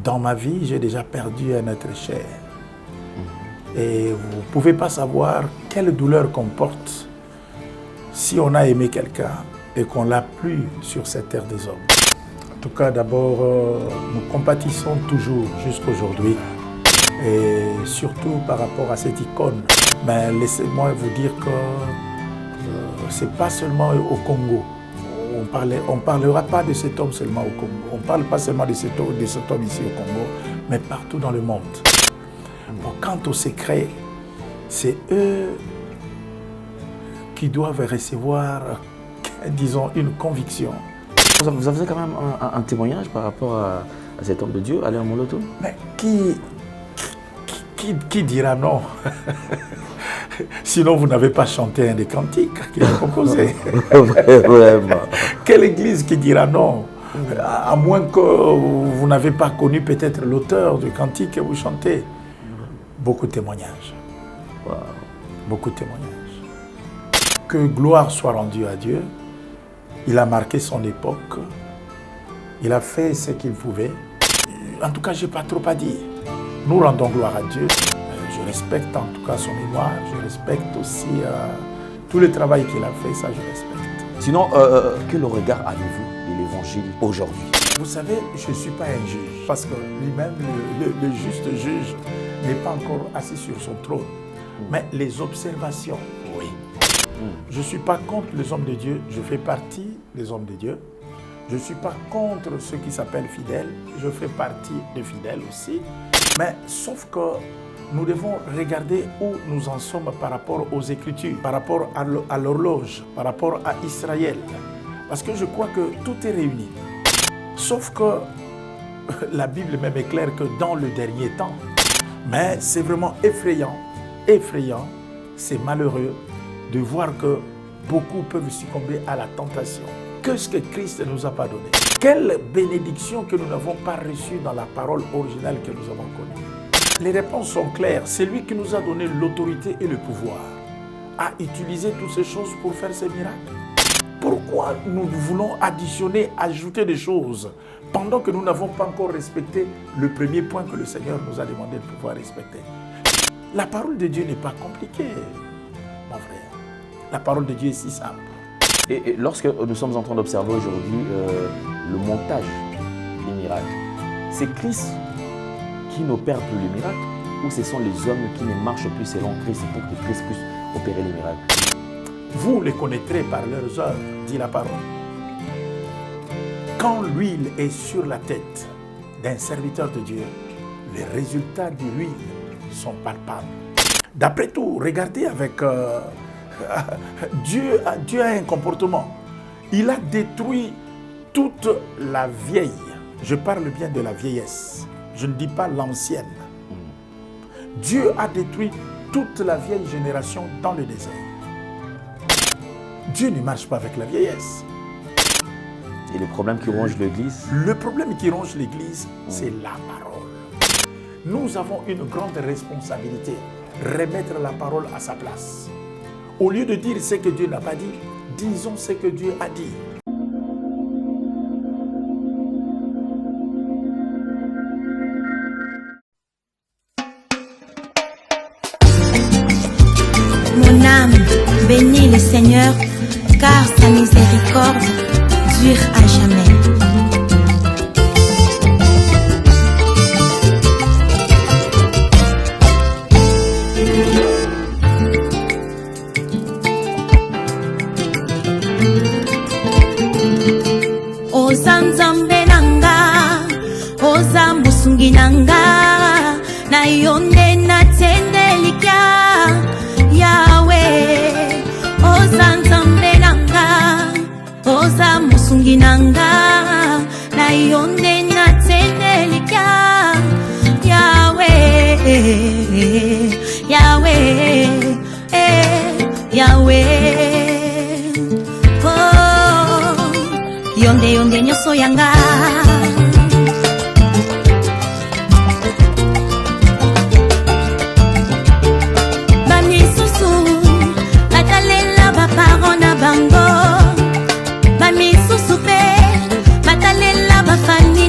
Dans ma vie, j'ai déjà perdu un être cher. Et vous ne pouvez pas savoir quelle douleur qu'on porte si on a aimé quelqu'un et qu'on l'a plus sur cette terre des hommes. En tout cas, d'abord, nous compatissons toujours jusqu'aujourd'hui. Et surtout par rapport à cette icône. Mais laissez-moi vous dire que ce n'est pas seulement au Congo. On ne parlera pas de cet homme seulement au Congo. On ne parle pas seulement de cet homme ici au Congo, mais partout dans le monde. Bon, quant au secret, c'est eux qui doivent recevoir, disons, une conviction. Vous avez quand même un témoignage par rapport à cet homme de Dieu, Alain Moloto? Mais qui dira non? Sinon, vous n'avez pas chanté un des cantiques qu'il a composé. Vraiment. Quelle église qui dira non? À moins que vous n'avez pas connu peut-être l'auteur du cantique que vous chantez. Beaucoup de témoignages. Wow. Beaucoup de témoignages. Que gloire soit rendue à Dieu. Il a marqué son époque. Il a fait ce qu'il pouvait. En tout cas, je n'ai pas trop à dire. Nous rendons gloire à Dieu. Je respecte en tout cas son mémoire. Je respecte aussi tout le travail qu'il a fait. Ça, je respecte. Sinon, quel regard avez-vous de l'évangile aujourd'hui? Vous savez, je ne suis pas un juge. Parce que lui-même, le juste juge, n'est pas encore assis sur son trône. Mais les observations, oui. Je ne suis pas contre les hommes de Dieu. Je fais partie des hommes de Dieu. Je ne suis pas contre ceux qui s'appellent fidèles. Je fais partie des fidèles aussi. Mais sauf que nous devons regarder où nous en sommes par rapport aux Écritures, par rapport à l'horloge, par rapport à Israël. Parce que je crois que tout est réuni. Sauf que la Bible même est claire que dans le dernier temps, mais c'est vraiment effrayant, c'est malheureux de voir que beaucoup peuvent succomber à la tentation. Qu'est-ce que Christ ne nous a pas donné? Quelle bénédiction que nous n'avons pas reçue dans la parole originale que nous avons connue? Les réponses sont claires. C'est lui qui nous a donné l'autorité et le pouvoir à utiliser toutes ces choses pour faire ces miracles. Pourquoi nous voulons additionner, ajouter des choses pendant que nous n'avons pas encore respecté le premier point que le Seigneur nous a demandé de pouvoir respecter? La parole de Dieu n'est pas compliquée, mon frère. La parole de Dieu est si simple. Et lorsque nous sommes en train d'observer aujourd'hui le montage des miracles, c'est Christ qui n'opère plus les miracles ou ce sont les hommes qui ne marchent plus selon Christ pour que Christ puisse opérer les miracles? Vous les connaîtrez par leurs œuvres, dit la parole. Quand l'huile est sur la tête d'un serviteur de Dieu, les résultats de l'huile sont palpables. D'après tout, regardez avec... Dieu a un comportement. Il a détruit toute la vieille. Je parle bien de la vieillesse. Je ne dis pas l'ancienne. Dieu a détruit toute la vieille génération dans le désert. Dieu ne marche pas avec la vieillesse. Et le problème qui ronge l'Église? Le problème qui ronge l'Église, c'est la parole. Nous avons une grande responsabilité. Remettre la parole à sa place. Au lieu de dire ce que Dieu n'a pas dit, disons ce que Dieu a dit. Mon âme bénit le Seigneur, car sa miséricorde dure à jamais. Oza nzambe nanga, oza musungi nanga, na yonde na tendelika, Yahweh. Oza nzambe nanga, oza musungi nanga, na yonde na tendelika, Yahweh, Yahweh, Yahweh. Yonde yonde nyoso yanga, bami susu batalela baparo na bango, bami susu pe batalela bafani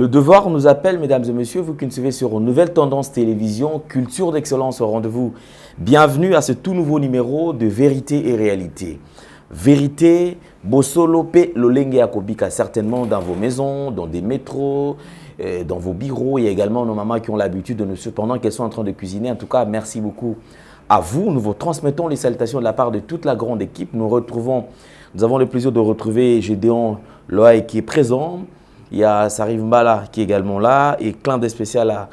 Le devoir nous appelle, mesdames et messieurs, vous qui nous suivez sur Nouvelle Tendance Télévision, Culture d'Excellence au rendez-vous. Bienvenue à ce tout nouveau numéro de Vérité et Réalité. Vérité, Bosolo Pe Lolenge Akobika, certainement dans vos maisons, dans des métros, dans vos bureaux. Il y a également nos mamans qui ont l'habitude de nous suivre pendant qu'elles sont en train de cuisiner. En tout cas, merci beaucoup à vous. Nous vous transmettons les salutations de la part de toute la grande équipe. Nous avons le plaisir de retrouver Gédéon Loaï qui est présent. Il y a Sarif Mbala qui est également là et clin d'œil spécial à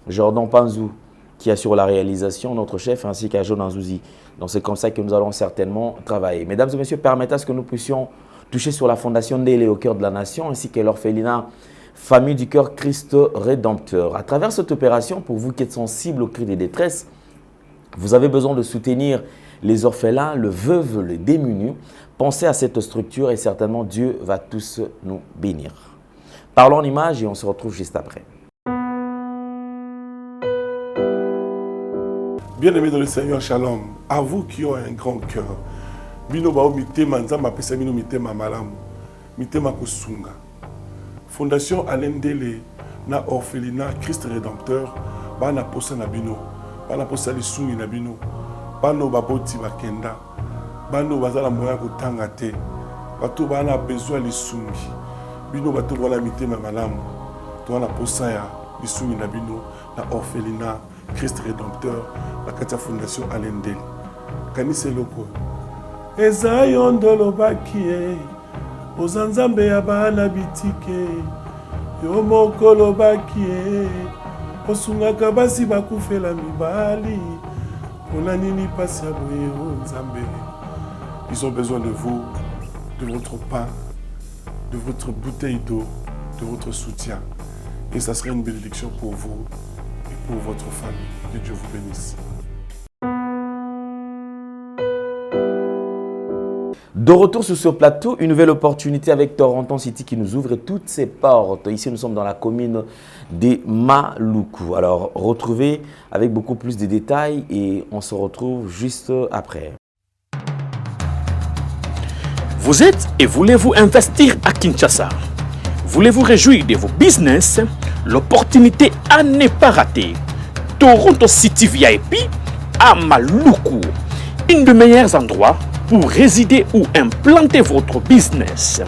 Jordan Panzou qui assure la réalisation, notre chef, ainsi qu'à Jonan Zouzi. Donc c'est comme ça que nous allons certainement travailler. Mesdames et messieurs, permettez à ce que nous puissions toucher sur la fondation Ndélé au cœur de la nation ainsi que l'orphelinat Famille du Cœur Christ Rédempteur. À travers cette opération, pour vous qui êtes sensibles aux cris de détresse, vous avez besoin de soutenir les orphelins, le veuve, les démunis. Pensez à cette structure et certainement Dieu va tous nous bénir. Parlons en images et on se retrouve juste après. Bien-aimés dans le Seigneur, shalom. À vous qui ont un grand cœur. Bino bao mitema nzamba pesa bino mitema malamu. Mitema kusunga. Fondation Alendele na orphelinat Christ Rédempteur bana posa na bino. Bana posa lisungi na bino. Bano baboti bakenda. Bano bazala moya kotanga te. Bato bana besoin lisungi. Bino bato wala mitema malamu. To na posa ya lisungi na bino na orphelinat Christ Rédempteur, la Katia Fondation Alendele. Kanise loko. Eza yondolo bakie, ozanzambe ya bana bitike, yo mokolo bakie, osungaka basi bakufela mibali, pona nini pasi ya boye o nzambe. Ils ont besoin de vous, de votre pain, de votre bouteille d'eau, de votre soutien. Et ça serait une bénédiction pour vous. Pour votre famille. Que Dieu vous bénisse. De retour sur ce plateau, une nouvelle opportunité avec Toronto City qui nous ouvre toutes ses portes. Ici, nous sommes dans la commune de Maluku. Alors, retrouvez avec beaucoup plus de détails et on se retrouve juste après. Vous êtes et voulez-vous investir à Kinshasa? Voulez-vous réjouir de vos business? L'opportunité à ne pas rater. Toronto City VIP à Maluku. Un des meilleurs endroits pour résider ou implanter votre business.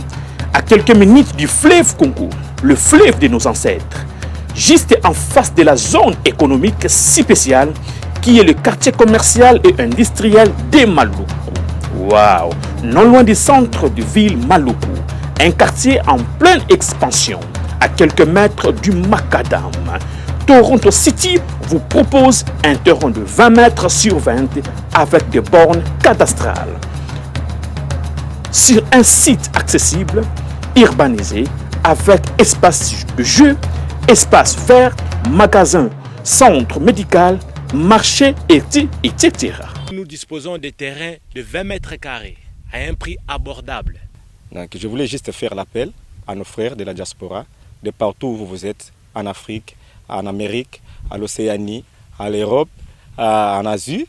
À quelques minutes du fleuve Congo, le fleuve de nos ancêtres. Juste en face de la zone économique si spéciale qui est le quartier commercial et industriel de Maluku. Waouh! Non loin du centre de ville Maluku. Un quartier en pleine expansion, à quelques mètres du Macadam. Toronto City vous propose un terrain de 20 mètres sur 20 avec des bornes cadastrales. Sur un site accessible, urbanisé, avec espace de jeu, espace vert, magasin, centre médical, marché, etc. Nous disposons de terrains de 20 mètres carrés à un prix abordable. Donc, je voulais juste faire l'appel à nos frères de la diaspora, de partout où vous êtes, en Afrique, en Amérique, à l'Océanie, à l'Europe, en Asie,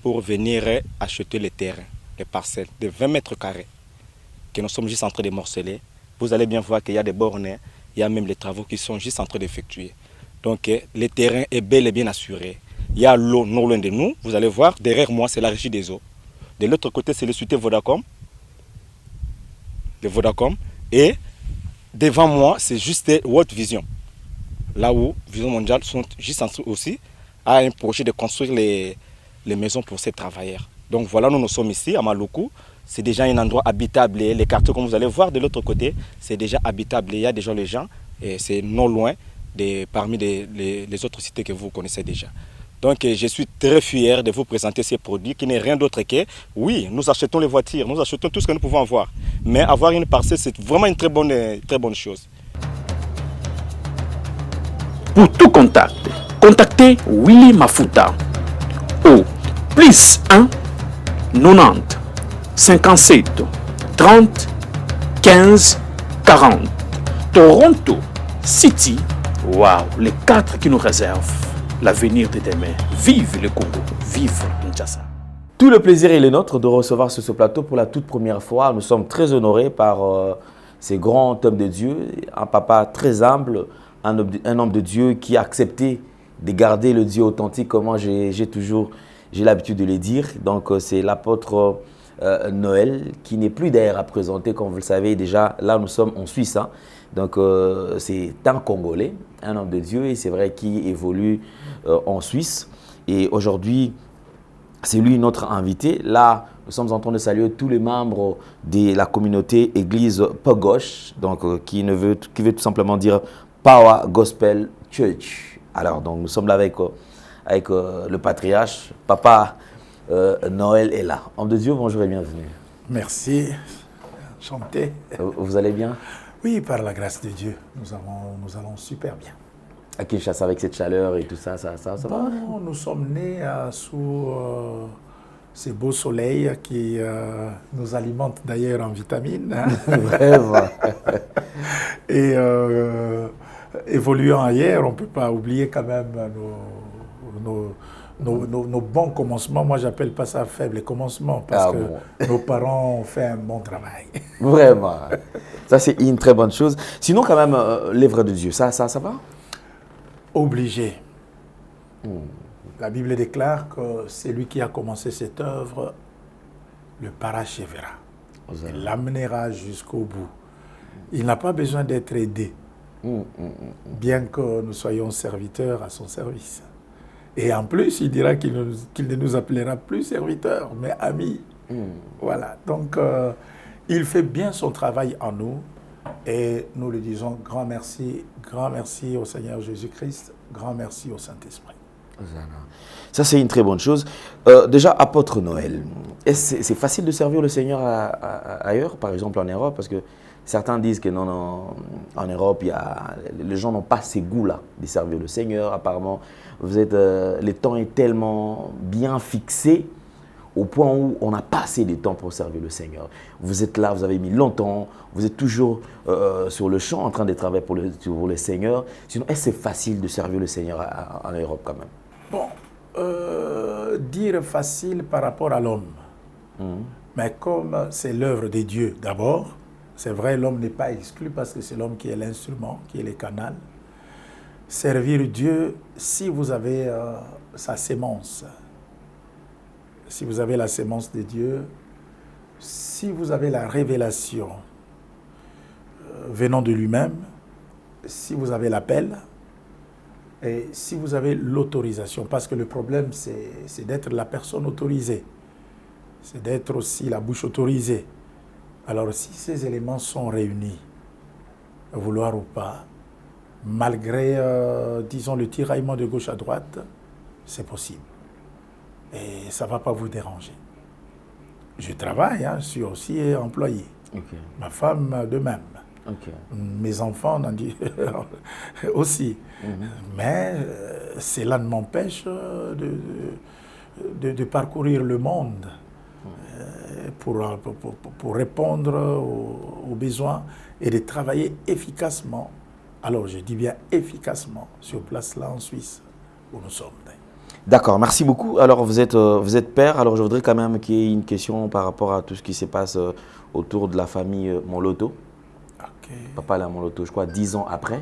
pour venir acheter les terrains, les parcelles de 20 mètres carrés, que nous sommes juste en train de morceler. Vous allez bien voir qu'il y a des bornes, il y a même les travaux qui sont juste en train d'effectuer. Donc, le terrain est bel et bien assuré. Il y a l'eau non loin de nous, vous allez voir, derrière moi, c'est la régie des eaux. De l'autre côté, c'est le société Vodacom. De Vodacom, et devant moi c'est juste World Vision, là où Vision Mondiale sont juste en train aussi à un projet de construire les maisons pour ces travailleurs. Donc voilà, nous sommes ici à Maluku, c'est déjà un endroit habitable, les quartiers comme vous allez voir de l'autre côté c'est déjà habitable, il y a déjà les gens et c'est non loin parmi les autres cités que vous connaissez déjà. Donc je suis très fier de vous présenter ces produits qui n'est rien d'autre que, oui, nous achetons les voitures, nous achetons tout ce que nous pouvons avoir. Mais avoir une parcelle, c'est vraiment une très bonne chose. Pour tout contact, contactez Willy Mafuta au +1 90 57 30 15 40. Toronto City, waouh, les 4 qui nous réservent l'avenir de demain. Vive le Congo, vive Kinshasa. Tout le plaisir est le nôtre de recevoir sur ce plateau pour la toute première fois. Nous sommes très honorés par ces grands hommes de Dieu, un papa très humble, un homme de Dieu qui a accepté de garder le Dieu authentique, comment j'ai l'habitude de le dire. Donc, c'est l'apôtre Noël, qui n'est plus d'ailleurs à présenter, comme vous le savez déjà. Là, nous sommes en Suisse. Hein. Donc, c'est un Congolais, un homme de Dieu, et c'est vrai qu'il évolue en Suisse. Et aujourd'hui, c'est lui notre invité. Là, nous sommes en train de saluer tous les membres de la communauté Église Pogosh, donc qui veut tout simplement dire Power Gospel Church. Alors, donc, nous sommes là avec le patriarche. Papa Noël est là. Homme de Dieu, bonjour et bienvenue. Merci. Enchanté. Vous allez bien? Oui, par la grâce de Dieu, nous allons super bien. À Kinshasa, avec cette chaleur et tout ça, ça va? Nous sommes nés sous ces beaux soleils qui nous alimentent d'ailleurs en vitamines. Hein. Vraiment. Et évoluant ailleurs, on ne peut pas oublier quand même nos bons commencements. Moi, j'appelle pas ça faible commencement parce que nos parents ont fait un bon travail. Vraiment. Ça, c'est une très bonne chose. Sinon, quand même, l'œuvre de Dieu, ça va? Obligé. La Bible déclare que c'est lui qui a commencé cette œuvre le parachèvera. Il l'amènera jusqu'au bout. Il n'a pas besoin d'être aidé, bien que nous soyons serviteurs à son service. Et en plus, il dira qu'il ne nous appellera plus serviteurs, mais amis. Voilà. Donc, il fait bien son travail en nous. Et nous lui disons grand merci au Seigneur Jésus-Christ, grand merci au Saint-Esprit. Ça, c'est une très bonne chose. Déjà, apôtre Noël, c'est facile de servir le Seigneur ailleurs, par exemple en Europe, parce que certains disent que non, en Europe, les gens n'ont pas ces goûts-là de servir le Seigneur. Apparemment, le temps est tellement bien fixé au point où on n'a pas assez de temps pour servir le Seigneur. Vous êtes là, vous avez mis longtemps, vous êtes toujours sur le champ en train de travailler pour le Seigneur. Sinon, est-ce que c'est facile de servir le Seigneur en Europe quand même? Bon, dire facile par rapport à l'homme. Mais comme c'est l'œuvre de Dieu d'abord, c'est vrai, l'homme n'est pas exclu parce que c'est l'homme qui est l'instrument, qui est le canal. Servir Dieu, si vous avez sa sémence, si vous avez la sémence de Dieu, si vous avez la révélation venant de lui-même, si vous avez l'appel, et si vous avez l'autorisation, parce que le problème, c'est d'être la personne autorisée, c'est d'être aussi la bouche autorisée. Alors, si ces éléments sont réunis, vouloir ou pas, malgré, disons, le tiraillement de gauche à droite, c'est possible. Et ça ne va pas vous déranger. Je travaille, hein, je suis aussi employé. Okay. Ma femme de même. Okay. Mes enfants on en dit aussi. Mais cela ne m'empêche de parcourir le monde pour répondre aux besoins et de travailler efficacement. Alors je dis bien efficacement sur place là en Suisse où nous sommes. D'accord, merci beaucoup. Alors, vous êtes père. Alors, je voudrais quand même qu'il y ait une question par rapport à tout ce qui se passe autour de la famille Moloto. Okay. Papa là, Moloto, je crois, 10 ans après,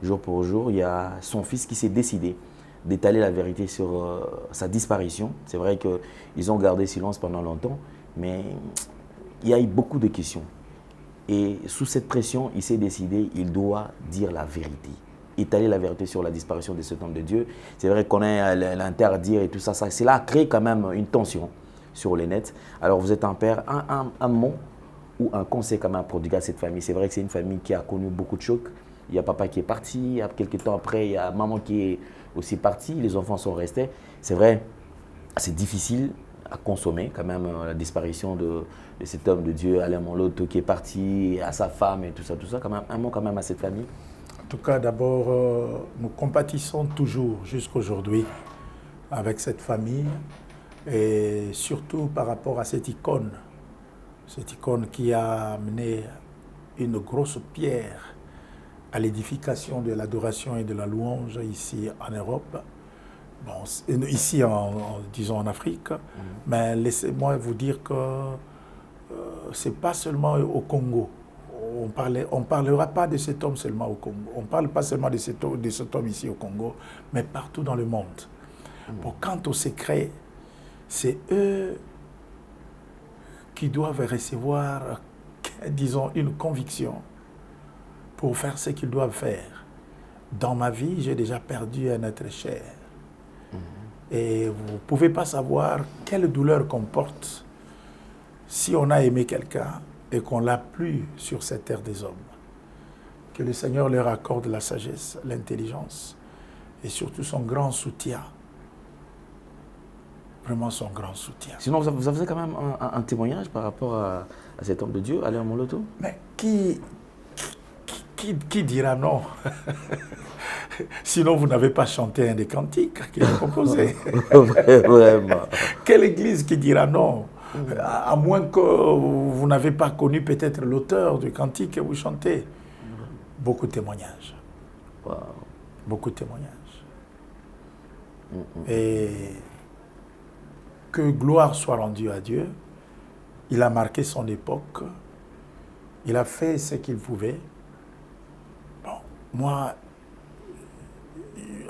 jour pour jour, il y a son fils qui s'est décidé d'étaler la vérité sur sa disparition. C'est vrai qu'ils ont gardé silence pendant longtemps, mais il y a eu beaucoup de questions. Et sous cette pression, il s'est décidé, il doit dire la vérité. Étaler la vérité sur la disparition de cet homme de Dieu. C'est vrai qu'on est l'interdire et tout ça. Cela a créé quand même une tension sur les nets. Alors vous êtes un père, un mot ou un conseil quand même à prodiguer à cette famille. C'est vrai que c'est une famille qui a connu beaucoup de chocs. Il y a papa qui est parti, il y a quelques temps après, il y a maman qui est aussi partie, les enfants sont restés. C'est vrai, c'est difficile à consommer quand même la disparition de cet homme de Dieu, Alain Moloto, qui est parti, à sa femme et tout ça. Quand même, un mot quand même à cette famille. En tout cas, d'abord, nous compatissons toujours jusqu'aujourd'hui avec cette famille et surtout par rapport à cette icône qui a amené une grosse pierre à l'édification de l'adoration et de la louange ici en Europe, ici disons en Afrique, mais laissez-moi vous dire que ce n'est pas seulement au Congo, on parlera pas de cet homme seulement au Congo. On ne parle pas seulement de cet homme ici au Congo, mais partout dans le monde. Bon, quant au secret, c'est eux qui doivent recevoir, disons, une conviction pour faire ce qu'ils doivent faire. Dans ma vie, j'ai déjà perdu un être cher. Et vous ne pouvez pas savoir quelle douleur comporte si on a aimé quelqu'un et qu'on l'a plus sur cette terre des hommes. Que le Seigneur leur accorde la sagesse, l'intelligence et surtout son grand soutien. Vraiment son grand soutien. Sinon, vous avez quand même un témoignage par rapport à cet homme de Dieu, Alain Moloto? Mais qui dira non? Sinon, vous n'avez pas chanté un des cantiques qu'il a composé. Vraiment. Quelle église qui dira non? À moins que vous n'avez pas connu peut-être l'auteur du cantique que vous chantez. Beaucoup de témoignages. Wow. Beaucoup de témoignages. Et que gloire soit rendue à Dieu. Il a marqué son époque. Il a fait ce qu'il pouvait. Bon, moi,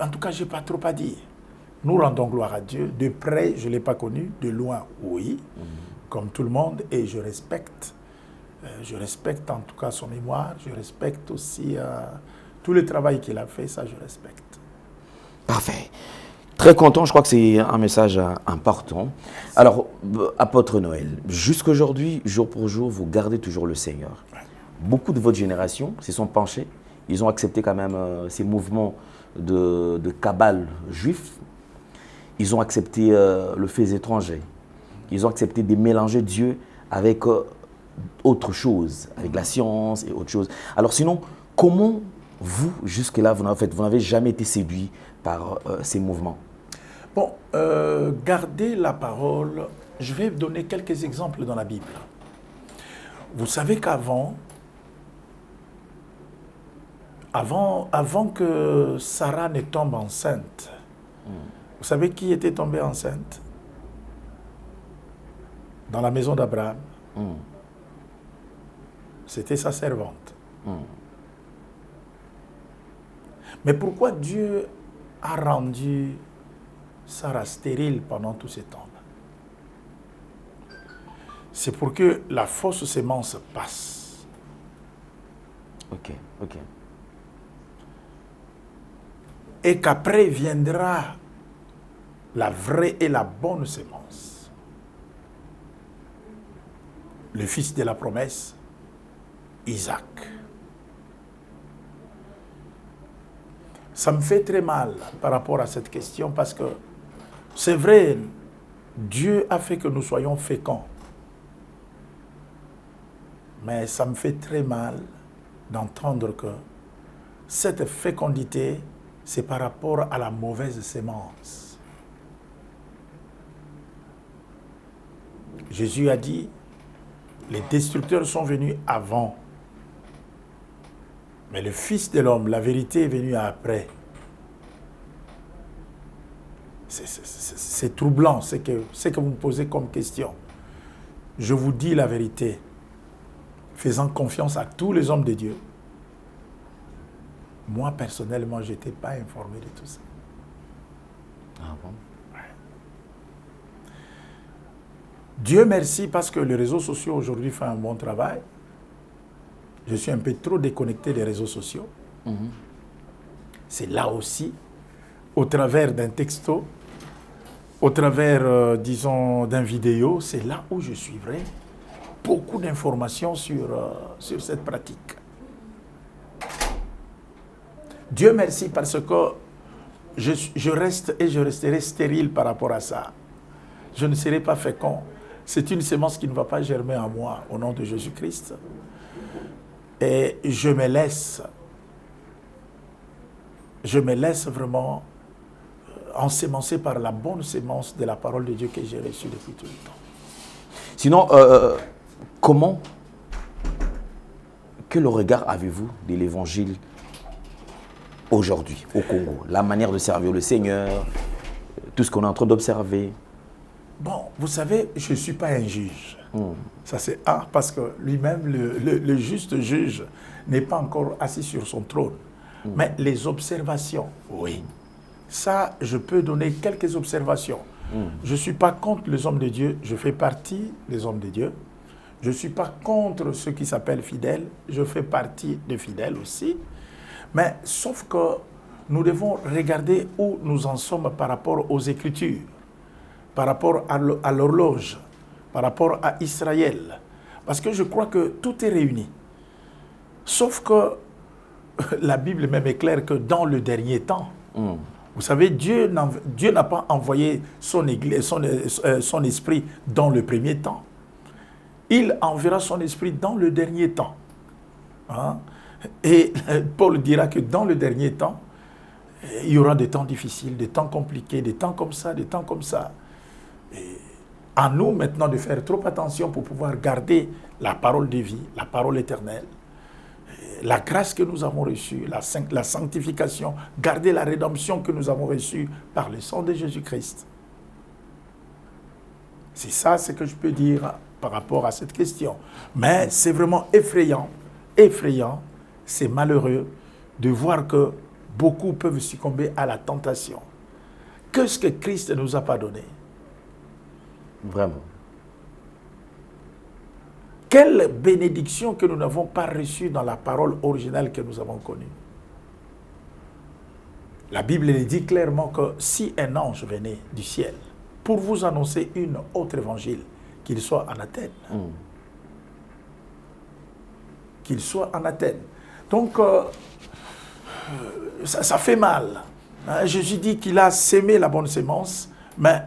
en tout cas, je n'ai pas trop à dire. Nous rendons gloire à Dieu. De près, je ne l'ai pas connu. De loin, oui. Comme tout le monde. Et je respecte. Je respecte en tout cas son mémoire. Je respecte aussi tout le travail qu'il a fait. Ça, je respecte. Parfait. Très content. Je crois que c'est un message important. Alors, apôtre Noël, jusqu'aujourd'hui, jour pour jour, vous gardez toujours le Seigneur. Beaucoup de votre génération se sont penchés. Ils ont accepté quand même ces mouvements de cabale juif. Ils ont accepté le fait étranger. Ils ont accepté de mélanger Dieu avec autre chose, avec la science et autre chose. Alors sinon, comment vous, jusque-là, vous n'avez jamais été séduit par ces mouvements? Bon, gardez la parole. Je vais donner quelques exemples dans la Bible. Vous savez qu'avant, avant que Sarah ne tombe enceinte, vous savez qui était tombée enceinte? Dans la maison d'Abraham. C'était sa servante. Mais pourquoi Dieu a rendu Sarah stérile pendant tout ce temps? C'est pour que la fausse sémence passe. Ok. Et qu'après viendra la vraie et la bonne sémence. Le fils de la promesse, Isaac. Ça me fait très mal par rapport à cette question parce que c'est vrai, Dieu a fait que nous soyons féconds. Mais ça me fait très mal d'entendre que cette fécondité, c'est par rapport à la mauvaise sémence. Jésus a dit, les destructeurs sont venus avant. Mais le Fils de l'homme, la vérité est venue après. C'est troublant, ce que vous me posez comme question. Je vous dis la vérité, faisant confiance à tous les hommes de Dieu. Moi, personnellement, je n'étais pas informé de tout ça. Ah bon? Ouais. Dieu merci parce que les réseaux sociaux aujourd'hui font un bon travail. Je suis un peu trop déconnecté des réseaux sociaux. C'est là aussi, au travers d'un texto, au travers, disons, d'un vidéo, c'est là où je suivrai beaucoup d'informations sur cette pratique. Dieu merci parce que je reste et je resterai stérile par rapport à ça. Je ne serai pas fécond. C'est une sémence qui ne va pas germer en moi, au nom de Jésus-Christ. Et je me laisse vraiment ensemencer par la bonne sémence de la parole de Dieu que j'ai reçue depuis tout le temps. Sinon, comment, quel regard avez-vous de l'évangile aujourd'hui au Congo? La manière de servir le Seigneur, tout ce qu'on est en train d'observer. Bon, vous savez, je ne suis pas un juge. Ça c'est un, parce que lui-même, le juste juge, n'est pas encore assis sur son trône. Mais les observations, oui. Ça, je peux donner quelques observations. Je ne suis pas contre les hommes de Dieu, je fais partie des hommes de Dieu. Je ne suis pas contre ceux qui s'appellent fidèles, je fais partie des fidèles aussi. Mais sauf que nous devons regarder où nous en sommes par rapport aux Écritures, par rapport à l'horloge, par rapport à Israël. Parce que je crois que tout est réuni. Sauf que la Bible même est claire que dans le dernier temps, vous savez, Dieu n'a pas envoyé son esprit dans le premier temps. Il enverra son esprit dans le dernier temps. Hein? Et Paul dira que dans le dernier temps, il y aura des temps difficiles, des temps compliqués, des temps comme ça, des temps comme ça. Et à nous maintenant de faire trop attention pour pouvoir garder la parole de vie, la parole éternelle, la grâce que nous avons reçue, la sanctification, garder la rédemption que nous avons reçue par le sang de Jésus-Christ. C'est ça ce que je peux dire par rapport à cette question. Mais c'est vraiment effrayant, c'est malheureux de voir que beaucoup peuvent succomber à la tentation. Qu'est-ce que Christ ne nous a pas donné? Vraiment. Quelle bénédiction que nous n'avons pas reçue dans la parole originale que nous avons connue. La Bible dit clairement que si un ange venait du ciel pour vous annoncer une autre évangile, qu'il soit en Athènes. Qu'il soit en Athènes. Donc, ça fait mal. Hein, Jésus dit qu'il a sémé la bonne sémence, mais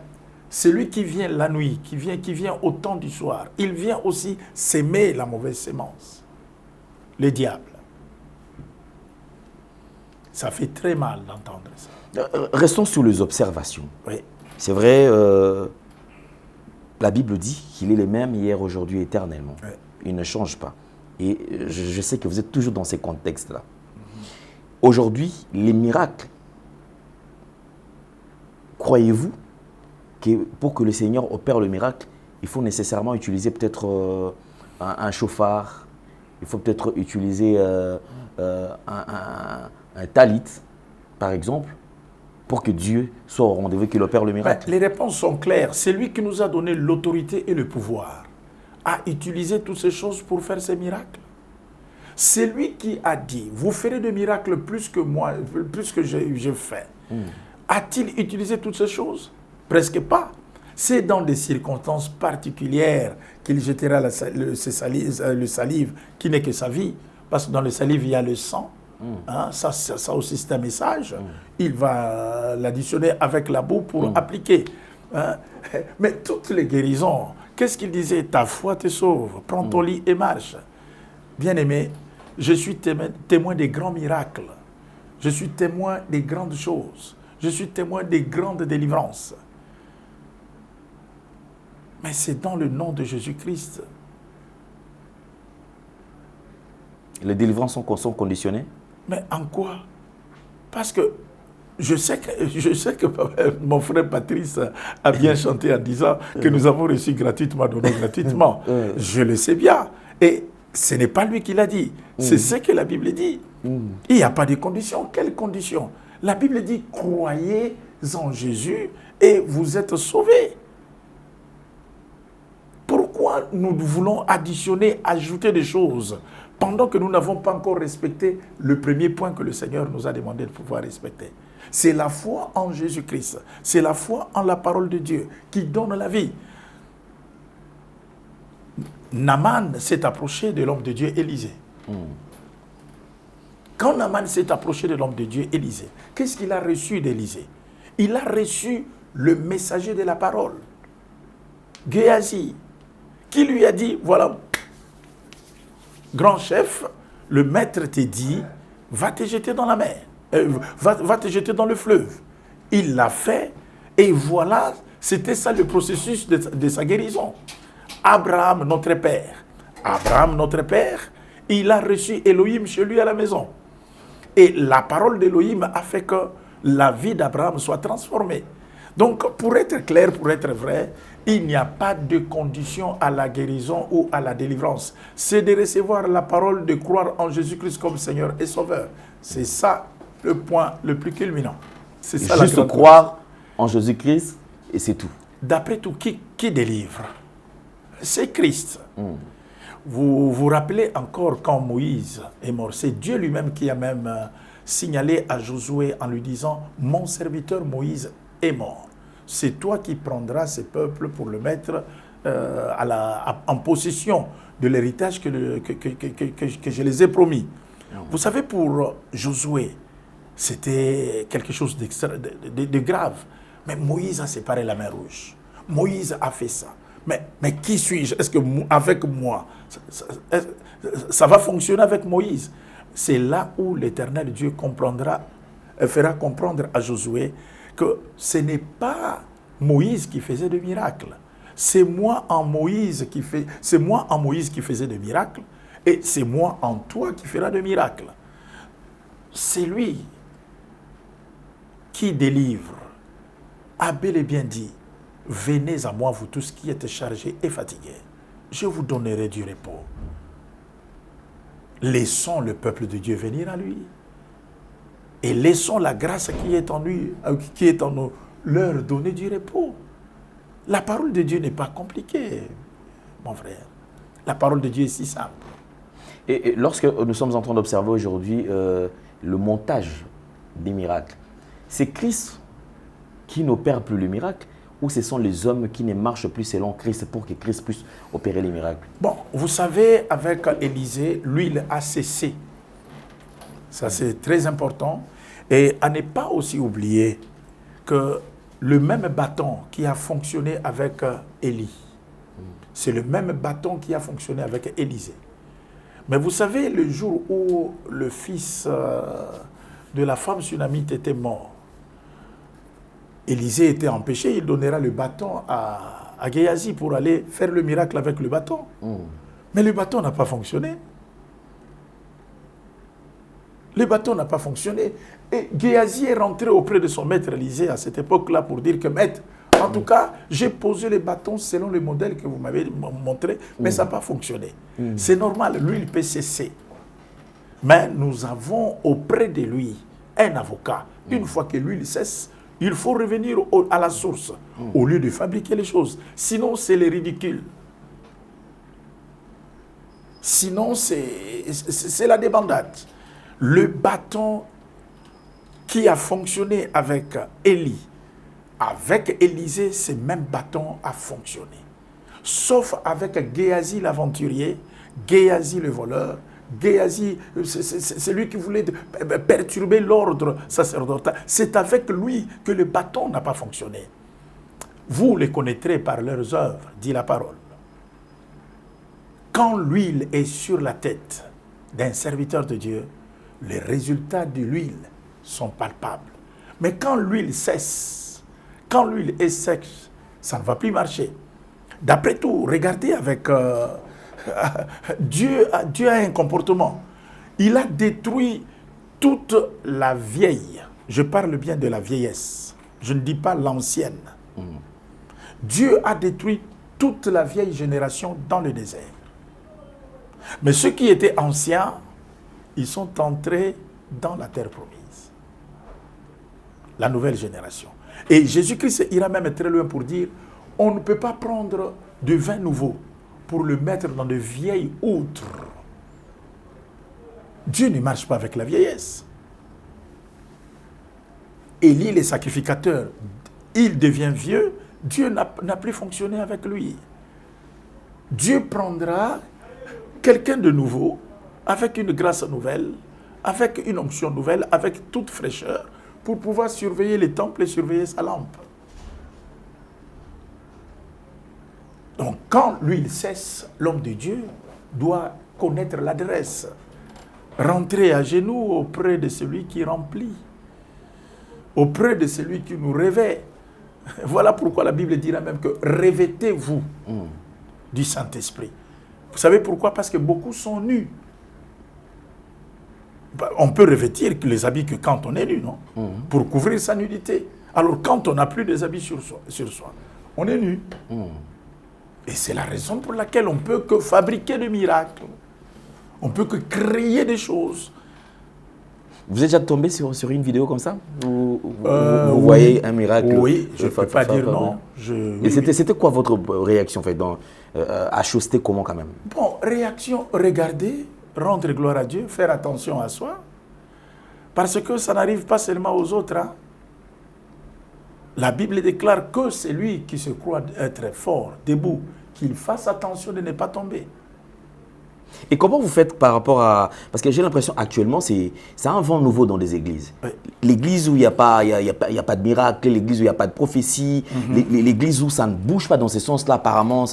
celui qui vient la nuit, qui vient au temps du soir, il vient aussi s'aimer la mauvaise sémence. Le diable. Ça fait très mal d'entendre ça. Restons sur les observations. Oui. C'est vrai, la Bible dit qu'il est le même hier, aujourd'hui, éternellement. Oui. Il ne change pas. Et je sais que vous êtes toujours dans ces contextes-là. Aujourd'hui, les miracles, croyez-vous que pour que le Seigneur opère le miracle, il faut nécessairement utiliser peut-être un chauffard, il faut peut-être utiliser un talit, par exemple, pour que Dieu soit au rendez-vous, qu'il opère le miracle? Les réponses sont claires. C'est lui qui nous a donné l'autorité et le pouvoir à utiliser toutes ces choses pour faire ces miracles. C'est lui qui a dit, vous ferez des miracles plus que moi, plus que je fais. A-t-il utilisé toutes ces choses? Presque pas. C'est dans des circonstances particulières qu'il jettera le salive qui n'est que sa vie. Parce que dans le salive, il y a le sang. Hein, ça aussi, c'est un message. Il va l'additionner avec la boue pour appliquer. Hein. Mais toutes les guérisons, qu'est-ce qu'il disait? Ta foi te sauve. Prends ton lit et marche. Bien-aimé, je suis témoin des grands miracles. Je suis témoin des grandes choses. Je suis témoin des grandes délivrances. Mais c'est dans le nom de Jésus-Christ. Les délivrances sont conditionnées? Mais en quoi? Parce que je sais que mon frère Patrice a bien chanté en disant que nous avons reçu gratuitement, donné gratuitement. Je le sais bien. Et ce n'est pas lui qui l'a dit. C'est ce que la Bible dit. Il n'y a pas de conditions. Quelles conditions? La Bible dit, croyez en Jésus et vous êtes sauvés. Pourquoi nous voulons additionner, ajouter des choses pendant que nous n'avons pas encore respecté le premier point que le Seigneur nous a demandé de pouvoir respecter? C'est la foi en Jésus-Christ. C'est la foi en la parole de Dieu qui donne la vie. Naaman s'est approché de l'homme de Dieu Élisée. Quand Naaman s'est approché de l'homme de Dieu Élisée, qu'est-ce qu'il a reçu d'Élisée? Il a reçu le messager de la parole, Géasi, qui lui a dit, voilà, grand chef, le maître t'a dit, va te jeter dans la mer, va te jeter dans le fleuve. Il l'a fait, et voilà, c'était ça le processus de sa guérison. Abraham, notre père, il a reçu Elohim chez lui à la maison. Et la parole d'Elohim a fait que la vie d'Abraham soit transformée. Donc, pour être clair, pour être vrai, il n'y a pas de condition à la guérison ou à la délivrance. C'est de recevoir la parole, de croire en Jésus-Christ comme Seigneur et Sauveur. C'est ça le point le plus culminant. C'est ça Juste croire en Jésus-Christ et c'est tout. D'après tout, qui délivre? C'est Christ. Vous vous rappelez encore quand Moïse est mort, c'est Dieu lui-même qui a même signalé à Josué en lui disant « Mon serviteur Moïse est mort. C'est toi qui prendras ce peuple pour le mettre en possession de l'héritage que je les ai promis. » Vous savez, pour Josué, c'était quelque chose de grave. Mais Moïse a séparé la mer Rouge. Moïse a fait ça. Mais qui suis-je? Est-ce que avec moi, ça va fonctionner avec Moïse? C'est là où l'Éternel Dieu fera comprendre à Josué que ce n'est pas Moïse qui faisait des miracles. C'est moi en Moïse qui faisait des miracles et c'est moi en toi qui fera des miracles. C'est lui qui délivre, a bel et bien dit, venez à moi, vous tous qui êtes chargés et fatigués, je vous donnerai du repos. Laissons le peuple de Dieu venir à lui. Et laissons la grâce qui est en lui, qui est en nous, leur donner du repos. La parole de Dieu n'est pas compliquée, mon frère. La parole de Dieu est si simple. Et lorsque nous sommes en train d'observer aujourd'hui le montage des miracles, c'est Christ qui n'opère plus le miracle ou ce sont les hommes qui ne marchent plus selon Christ pour que Christ puisse opérer les miracles? Bon, vous savez, avec Élisée, l'huile a cessé. Ça, c'est très important. Et à ne pas aussi oublier que le même bâton qui a fonctionné avec Élie, c'est le même bâton qui a fonctionné avec Élisée. Mais vous savez, le jour où le fils de la femme sunamite était mort, Élisée était empêché, il donnera le bâton à Géasi pour aller faire le miracle avec le bâton. Mais le bâton n'a pas fonctionné. Le bâton n'a pas fonctionné. Et Géasi est rentré auprès de son maître Élisée à cette époque-là pour dire que, maître, en tout cas, j'ai posé les bâtons selon le modèle que vous m'avez montré, mais ça n'a pas fonctionné. C'est normal, lui, il peut cesser. Mais nous avons auprès de lui un avocat. Une fois que lui, il cesse, il faut revenir à la source, au lieu de fabriquer les choses. Sinon, c'est le ridicule. Sinon, c'est la débandade. Le bâton qui a fonctionné avec Élie, avec Élisée, ce même bâton a fonctionné. Sauf avec Géasi l'aventurier, Géasi le voleur, Géasi, c'est lui qui voulait perturber l'ordre sacerdotal. C'est avec lui que le bâton n'a pas fonctionné. Vous les connaîtrez par leurs œuvres, dit la parole. Quand l'huile est sur la tête d'un serviteur de Dieu, les résultats de l'huile sont palpables. Mais quand l'huile cesse, quand l'huile est sèche, ça ne va plus marcher. D'après tout, regardez avec... Dieu a un comportement. Il a détruit toute la vieille. Je parle bien de la vieillesse. Je ne dis pas l'ancienne. Dieu a détruit toute la vieille génération dans le désert. Mais ceux qui étaient anciens, ils sont entrés dans la terre promise. La nouvelle génération. Et Jésus-Christ ira même très loin pour dire, on ne peut pas prendre de vin nouveau pour le mettre dans de vieilles outres. Dieu ne marche pas avec la vieillesse. Élie, le sacrificateur, il devient vieux, Dieu n'a plus fonctionné avec lui. Dieu prendra quelqu'un de nouveau, avec une grâce nouvelle, avec une onction nouvelle, avec toute fraîcheur, pour pouvoir surveiller les temples et surveiller sa lampe. Donc, quand l'huile cesse, l'homme de Dieu doit connaître l'adresse. Rentrer à genoux auprès de celui qui remplit, auprès de celui qui nous revêt. Voilà pourquoi la Bible dira même que revêtez-vous du Saint-Esprit. Vous savez pourquoi? Parce que beaucoup sont nus. On peut revêtir les habits que quand on est nu, non? Pour couvrir sa nudité. Alors quand on n'a plus des habits sur soi, on est nu. Et c'est la raison pour laquelle on ne peut que fabriquer des miracles. On ne peut que créer des choses. Vous êtes déjà tombé sur une vidéo comme ça? Vous voyez un miracle? Oui, je ne peux pas dire non. Et c'était quoi votre réaction en fait, à Chausté comment quand même? Bon, réaction, regarder, rendre gloire à Dieu, faire attention à soi. Parce que ça n'arrive pas seulement aux autres. Hein. La Bible déclare que c'est lui qui se croit être fort, debout, qu'il fasse attention de ne pas tomber. Et comment vous faites par rapport à... Parce que j'ai l'impression actuellement, c'est un vent nouveau dans les églises. Oui. L'église où il n'y a pas de miracle, l'église où il n'y a pas de prophétie, l'église où ça ne bouge pas dans ce sens-là, apparemment,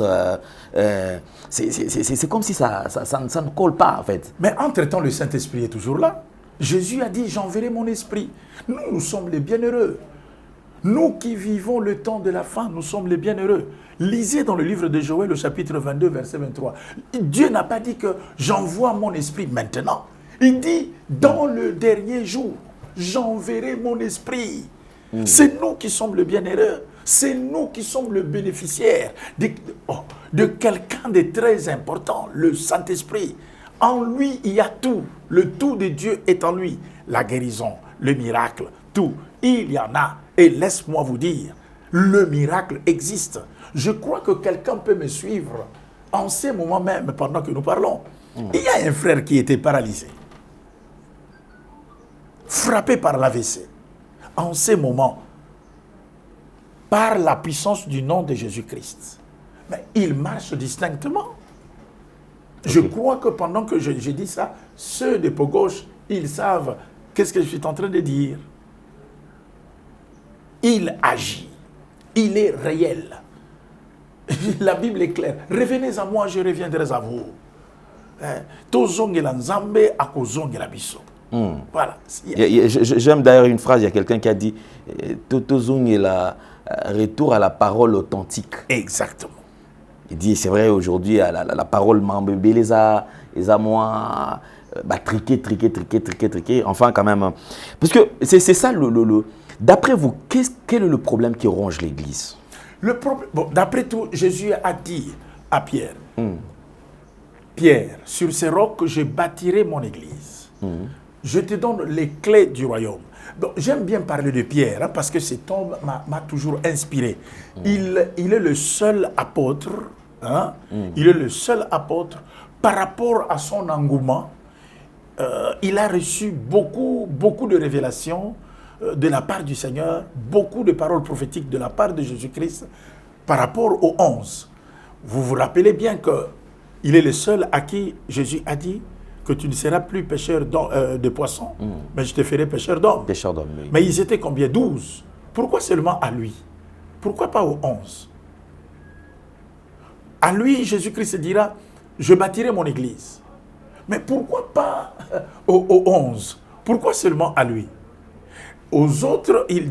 c'est comme si ça ne colle pas en fait. Mais entre-temps, le Saint-Esprit est toujours là. Jésus a dit, j'enverrai mon esprit. Nous sommes les bienheureux. Nous qui vivons le temps de la fin, nous sommes les bienheureux. Lisez dans le livre de Joël, le chapitre 22, verset 23. Dieu n'a pas dit que j'envoie mon esprit maintenant. Il dit, dans le dernier jour, j'enverrai mon esprit. C'est nous qui sommes le bienheureux. C'est nous qui sommes le bénéficiaire de quelqu'un de très important, le Saint-Esprit. En lui, il y a tout. Le tout de Dieu est en lui. La guérison, le miracle, tout. Il y en a. Et laisse-moi vous dire, le miracle existe. Je crois que quelqu'un peut me suivre en ces moments même, pendant que nous parlons. Il y a un frère qui était paralysé, frappé par l'AVC. En ces moments, par la puissance du nom de Jésus-Christ. Mais il marche distinctement. Je crois que pendant que je dis ça, ceux de peau gauche, ils savent qu'est-ce que je suis en train de dire. Il agit. Il est réel. La Bible est claire. Revenez à moi, je reviendrai à vous. Voilà. J'aime d'ailleurs une phrase, il y a quelqu'un qui a dit Totozong est la retour à la parole authentique. Exactement. Il dit, c'est vrai, aujourd'hui, la parole m'embébé les a moins triqué. Enfin, quand même. Parce que c'est ça, d'après vous, quel est le problème qui ronge l'Église? D'après tout, Jésus a dit à Pierre, Pierre, sur ces rocs, je bâtirai mon Église. Je te donne les clés du royaume. J'aime bien parler de Pierre, hein, parce que cet homme m'a toujours inspiré. Il est le seul apôtre, hein, il est le seul apôtre par rapport à son engouement. Il a reçu beaucoup de révélations de la part du Seigneur, beaucoup de paroles prophétiques de la part de Jésus-Christ par rapport aux 11. Vous vous rappelez bien qu'il est le seul à qui Jésus a dit que tu ne seras plus pêcheur de poissons, mais je te ferai pêcheur d'hommes. Oui. Mais ils étaient combien? 12. Pourquoi seulement à lui? Pourquoi pas aux 11? À lui, Jésus-Christ dira, je bâtirai mon église. Mais pourquoi pas aux 11? Pourquoi seulement à lui? Aux autres, il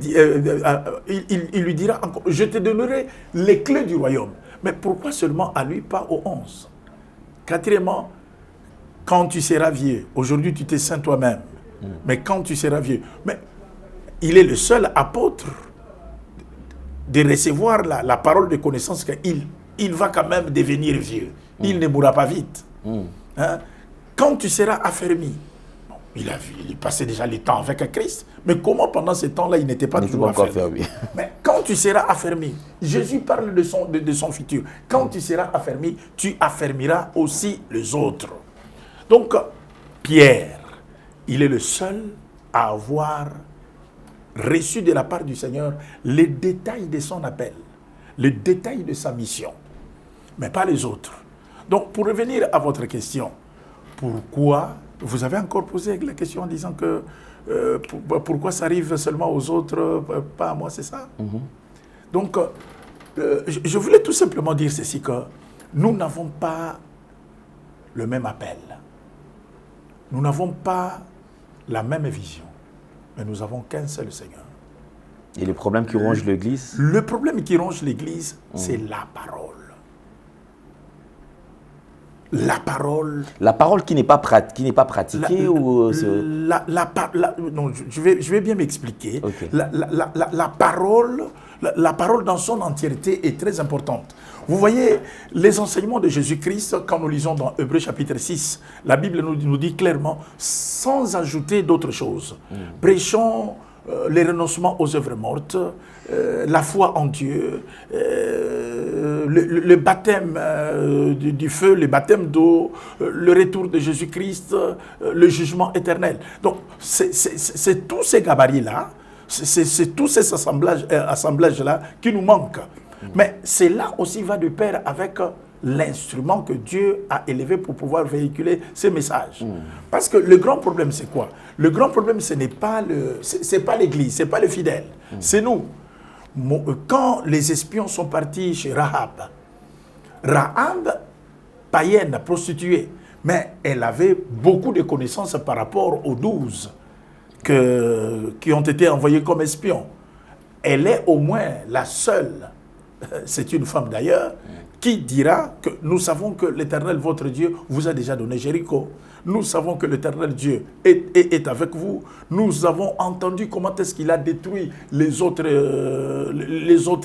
lui dira encore, je te donnerai les clés du royaume. Mais pourquoi seulement à lui, pas aux 11? Quatrièmement, quand tu seras vieux, aujourd'hui tu t'es saint toi-même, mais quand tu seras vieux, mais il est le seul apôtre de recevoir la parole de connaissance qu'il va quand même devenir vieux. Il ne mourra pas vite. Hein? Quand tu seras affermi, il passait déjà le temps avec Christ, mais comment pendant ce temps-là il n'était pas toujours affermi? Mais quand tu seras affermi, Jésus parle de son futur. Quand tu seras affermi, tu affermiras aussi les autres. Donc, Pierre, il est le seul à avoir reçu de la part du Seigneur les détails de son appel, les détails de sa mission, mais pas les autres. Donc, pour revenir à votre question, pourquoi, vous avez encore posé la question en disant que pourquoi ça arrive seulement aux autres, pas à moi, c'est ça? Donc, je voulais tout simplement dire ceci, que nous n'avons pas le même appel. Nous n'avons pas la même vision, mais nous n'avons qu'un seul Seigneur. Et le problème qui ronge l'Église? Le problème qui ronge l'Église, c'est la parole. La parole. La parole qui n'est pas, pratiquée ou... Non, je vais bien m'expliquer. Okay. La parole dans son entièreté est très importante. Vous voyez, les enseignements de Jésus-Christ, quand nous lisons dans Hébreux chapitre 6, la Bible nous dit clairement, sans ajouter d'autres choses, prêchons les renoncements aux œuvres mortes, la foi en Dieu, le baptême du feu, le baptême d'eau, le retour de Jésus-Christ, le jugement éternel. Donc, c'est tous ces gabarits-là, c'est tous ces assemblages-là qui nous manquent. Mais cela aussi va de pair avec l'instrument que Dieu a élevé pour pouvoir véhiculer ces messages. Parce que le grand problème, c'est quoi? Le grand problème, ce n'est pas l'Église, ce n'est pas le fidèle, c'est nous. Quand les espions sont partis chez Rahab, païenne, prostituée, mais elle avait beaucoup de connaissances par rapport aux 12 qui ont été envoyés comme espions. Elle est au moins la seule, c'est une femme d'ailleurs, qui dira que nous savons que l'Éternel, votre Dieu, vous a déjà donné Jéricho. Nous savons que l'Éternel Dieu est avec vous. Nous avons entendu comment est-ce qu'il a détruit les autres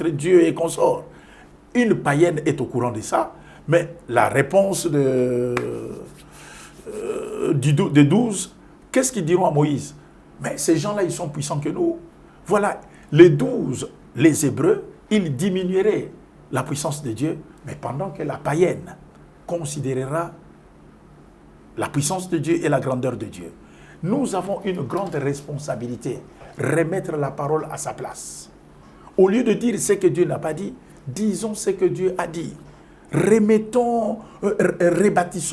dieux et consorts. Une païenne est au courant de ça, mais la réponse des 12, qu'est-ce qu'ils diront à Moïse? Mais ces gens-là, ils sont puissants que nous. Voilà, les 12, les Hébreux, ils diminueraient la puissance de Dieu, mais pendant que la païenne considérera la puissance de Dieu et la grandeur de Dieu. Nous avons une grande responsabilité, remettre la parole à sa place. Au lieu de dire ce que Dieu n'a pas dit, disons ce que Dieu a dit. Rebâtissons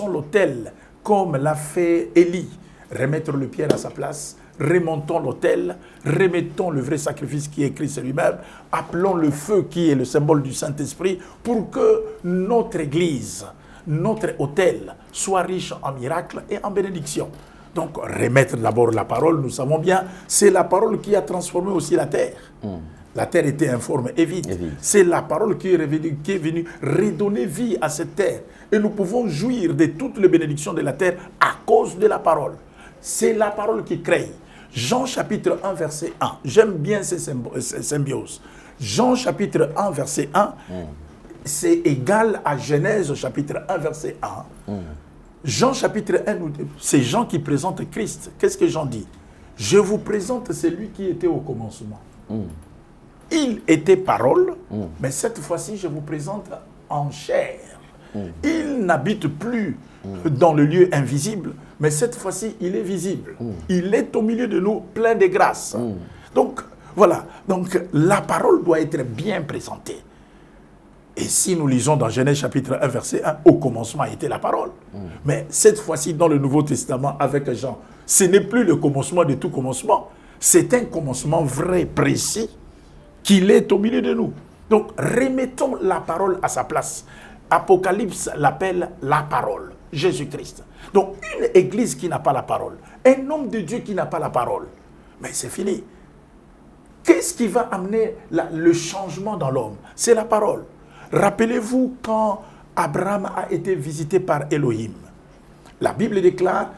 l'autel comme l'a fait Élie. Remettre le pierre à sa place, remontons l'autel, remettons le vrai sacrifice qui est Christ lui-même, appelons le feu qui est le symbole du Saint-Esprit pour que notre Église, notre autel soit riche en miracles et en bénédictions. Donc remettre d'abord la parole, nous savons bien, c'est la parole qui a transformé aussi la terre. La terre était informe et vide. C'est la parole qui est venue redonner vie à cette terre. Et nous pouvons jouir de toutes les bénédictions de la terre à cause de la parole. C'est la parole qui crée. Jean chapitre 1, verset 1. J'aime bien ces symbioses. Jean chapitre 1, verset 1, c'est égal à Genèse chapitre 1, verset 1. Jean chapitre 1, c'est Jean qui présente Christ. Qu'est-ce que Jean dit? Je vous présente celui qui était au commencement. Il était parole, mais cette fois-ci, je vous présente en chair. Il n'habite plus dans le lieu invisible, mais cette fois-ci, il est visible. Il est au milieu de nous, plein de grâce. Donc, voilà. Donc, la parole doit être bien présentée. Et si nous lisons dans Genèse chapitre 1, verset 1, au commencement était la parole. Mais cette fois-ci, dans le Nouveau Testament, avec Jean, ce n'est plus le commencement de tout commencement. C'est un commencement vrai, précis, qu'il est au milieu de nous. Donc, remettons la parole à sa place. Apocalypse l'appelle la parole, Jésus-Christ. Donc, une église qui n'a pas la parole, un homme de Dieu qui n'a pas la parole, mais c'est fini. Qu'est-ce qui va amener le changement dans l'homme? C'est la parole. Rappelez-vous quand Abraham a été visité par Elohim. La Bible déclare,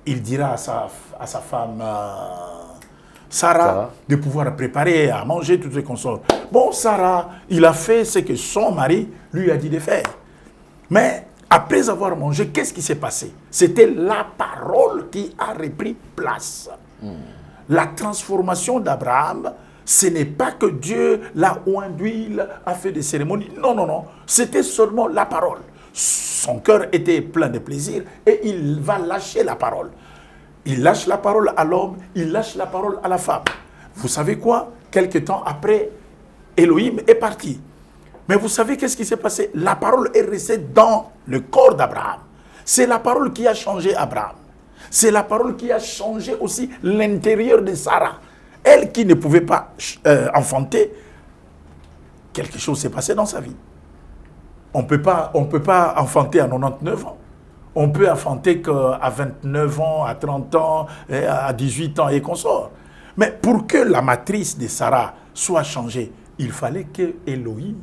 il dira à sa femme Sarah de pouvoir préparer à manger toutes ses consorts. Bon, Sarah, il a fait ce que son mari lui a dit de faire. Mais après avoir mangé, qu'est-ce qui s'est passé? C'était la parole qui a repris place. La transformation d'Abraham, ce n'est pas que Dieu l'a oint d'huile, a fait des cérémonies. Non, non, non. C'était seulement la parole. Son cœur était plein de plaisir et il va lâcher la parole. Il lâche la parole à l'homme, il lâche la parole à la femme. Vous savez quoi? Quelque temps après, Elohim est parti. Mais vous savez qu'est-ce qui s'est passé? La parole est restée dans le corps d'Abraham. C'est la parole qui a changé Abraham. C'est la parole qui a changé aussi l'intérieur de Sarah. Elle qui ne pouvait pas enfanter, quelque chose s'est passé dans sa vie. On peut pas enfanter à 99 ans. On peut enfanter qu'à 29 ans, à 30 ans, à 18 ans et consorts. Mais pour que la matrice de Sarah soit changée, il fallait que Elohim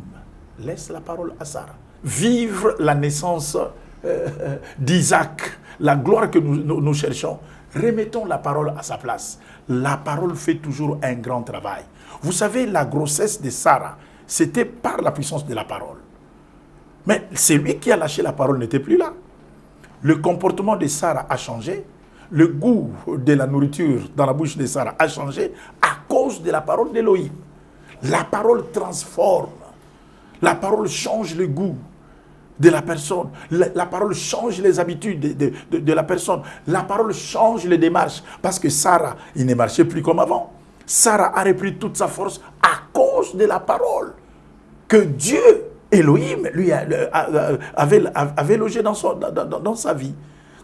laisse la parole à Sarah. Vivre la naissance d'Isaac, la gloire que nous cherchons, remettons la parole à sa place. La parole fait toujours un grand travail. Vous savez, la grossesse de Sarah, c'était par la puissance de la parole. Mais celui qui a lâché la parole n'était plus là. Le comportement de Sarah a changé. Le goût de la nourriture dans la bouche de Sarah a changé à cause de la parole d'Élohim. La parole transforme. La parole change le goût de la personne. La parole change les habitudes de la personne. La parole change les démarches. Parce que Sarah, il ne marchait plus comme avant. Sarah a repris toute sa force à cause de la parole que Dieu, Elohim, lui avait logé dans sa vie.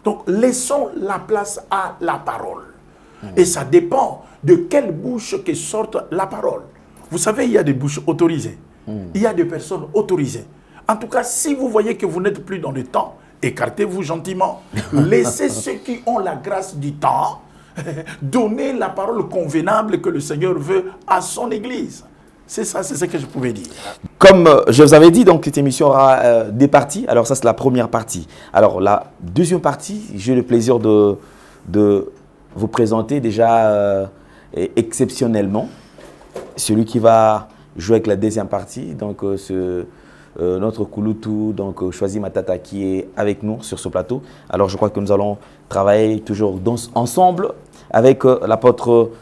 Donc, laissons la place à la parole. Et ça dépend de quelle bouche que sorte la parole. Vous savez, il y a des bouches autorisées. Il y a des personnes autorisées. En tout cas, si vous voyez que vous n'êtes plus dans le temps, écartez-vous gentiment. Laissez ceux qui ont la grâce du temps donner la parole convenable que le Seigneur veut à son Église. C'est ça, c'est ce que je pouvais dire. Comme je vous avais dit, donc cette émission aura des parties. Alors ça, c'est la première partie. Alors la deuxième partie, j'ai le plaisir de vous présenter déjà exceptionnellement celui qui va jouer avec la deuxième partie. Donc notre Kouloutou, donc Choisi Matata, qui est avec nous sur ce plateau. Alors je crois que nous allons travailler toujours ensemble avec l'apôtre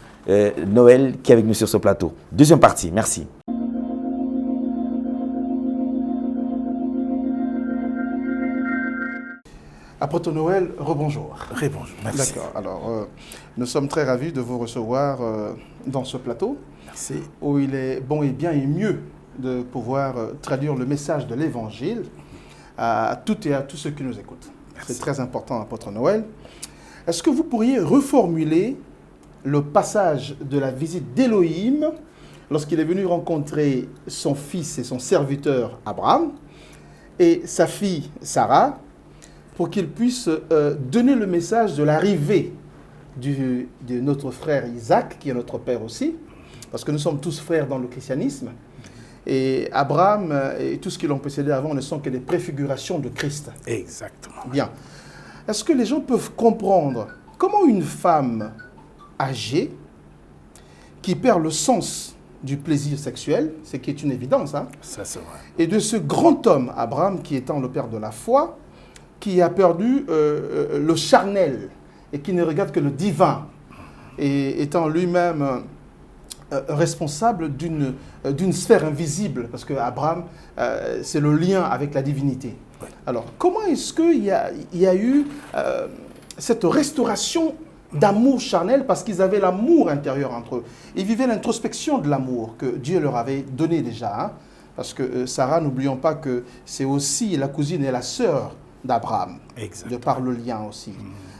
Noël qui est avec nous sur ce plateau. Deuxième partie, merci. Apôtre Noël, rebonjour. Rebonjour, merci. D'accord, alors nous sommes très ravis de vous recevoir dans ce plateau. Merci. Où il est bon et bien et mieux de pouvoir traduire le message de l'Évangile à toutes et à tous ceux qui nous écoutent. C'est très important, Apôtre Noël. Est-ce que vous pourriez reformuler le passage de la visite d'Élohim lorsqu'il est venu rencontrer son fils et son serviteur Abraham et sa fille Sarah pour qu'il puisse donner le message de l'arrivée de notre frère Isaac, qui est notre père aussi, parce que nous sommes tous frères dans le christianisme. Et Abraham et tout ce qui l'ont précédé avant ne sont que des préfigurations de Christ. Exactement. Bien. Est-ce que les gens peuvent comprendre comment une femme âgée qui perd le sens du plaisir sexuel, ce qui est une évidence, hein, ça c'est vrai, et de ce grand homme, Abraham, qui étant le père de la foi, qui a perdu le charnel et qui ne regarde que le divin, et étant lui-même responsable d'une sphère invisible, parce que Abraham, c'est le lien avec la divinité. Oui. Alors, comment est-ce qu'il y a eu cette restauration d'amour charnel, parce qu'ils avaient l'amour intérieur entre eux. Ils vivaient l'introspection de l'amour que Dieu leur avait donné déjà. Hein, parce que Sarah, n'oublions pas que c'est aussi la cousine et la sœur d'Abraham, de par le lien aussi.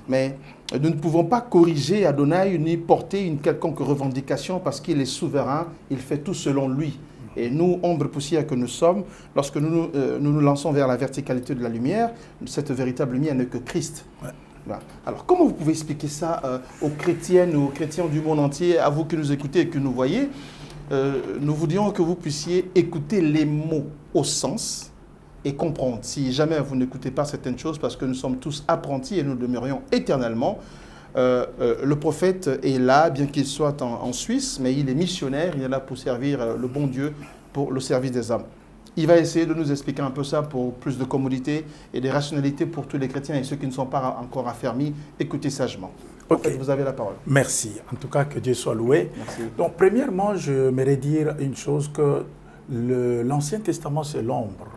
Mais nous ne pouvons pas corriger Adonai ni porter une quelconque revendication parce qu'il est souverain, il fait tout selon lui. Et nous, ombre poussière que nous sommes, lorsque nous nous lançons vers la verticalité de la lumière, cette véritable lumière n'est que Christ. Ouais. Voilà. Alors, comment vous pouvez expliquer ça aux chrétiennes ou aux chrétiens du monde entier, à vous qui nous écoutez et que nous voyez? Nous voudrions que vous puissiez écouter les mots au sens et comprendre. Si jamais vous n'écoutez pas certaines choses, parce que nous sommes tous apprentis et nous demeurions éternellement, le prophète est là, bien qu'il soit en Suisse, mais il est missionnaire, il est là pour servir le bon Dieu, pour le service des hommes. Il va essayer de nous expliquer un peu ça pour plus de commodité et de rationalité pour tous les chrétiens et ceux qui ne sont pas encore affermis. Écoutez sagement. Ok. Vous avez la parole. Merci. En tout cas, que Dieu soit loué. Merci. Donc, premièrement, je m'aimerais dire une chose, que l'Ancien Testament, c'est l'ombre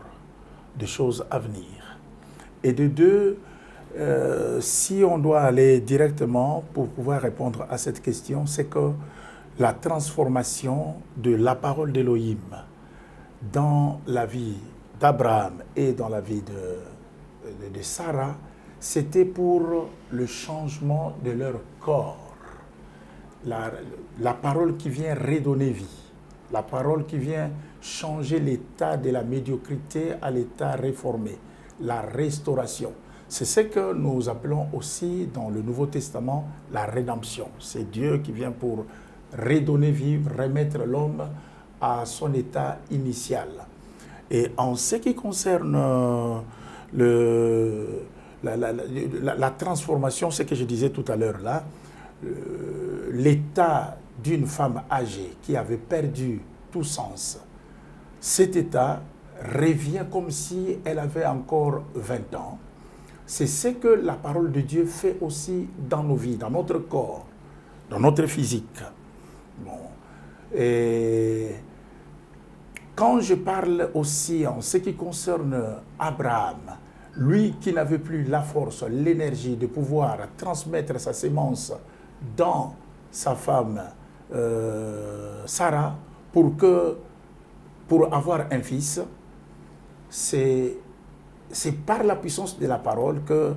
des choses à venir. Et de deux, si on doit aller directement pour pouvoir répondre à cette question, c'est que la transformation de la parole d'Élohim dans la vie d'Abraham et dans la vie de Sarah, c'était pour le changement de leur corps. La parole qui vient redonner vie, la parole qui vient changer l'état de la médiocrité à l'état réformé, la restauration. C'est ce que nous appelons aussi dans le Nouveau Testament la rédemption. C'est Dieu qui vient pour redonner vie, remettre l'homme à son état initial. Et en ce qui concerne la transformation, ce que je disais tout à l'heure là, l'état d'une femme âgée qui avait perdu tout sens, cet état revient comme si elle avait encore 20 ans. C'est ce que la parole de Dieu fait aussi dans nos vies, dans notre corps, dans notre physique. Bon. Et quand je parle aussi en ce qui concerne Abraham, lui qui n'avait plus la force, l'énergie de pouvoir transmettre sa sémence dans sa femme Sarah pour avoir un fils, c'est par la puissance de la parole que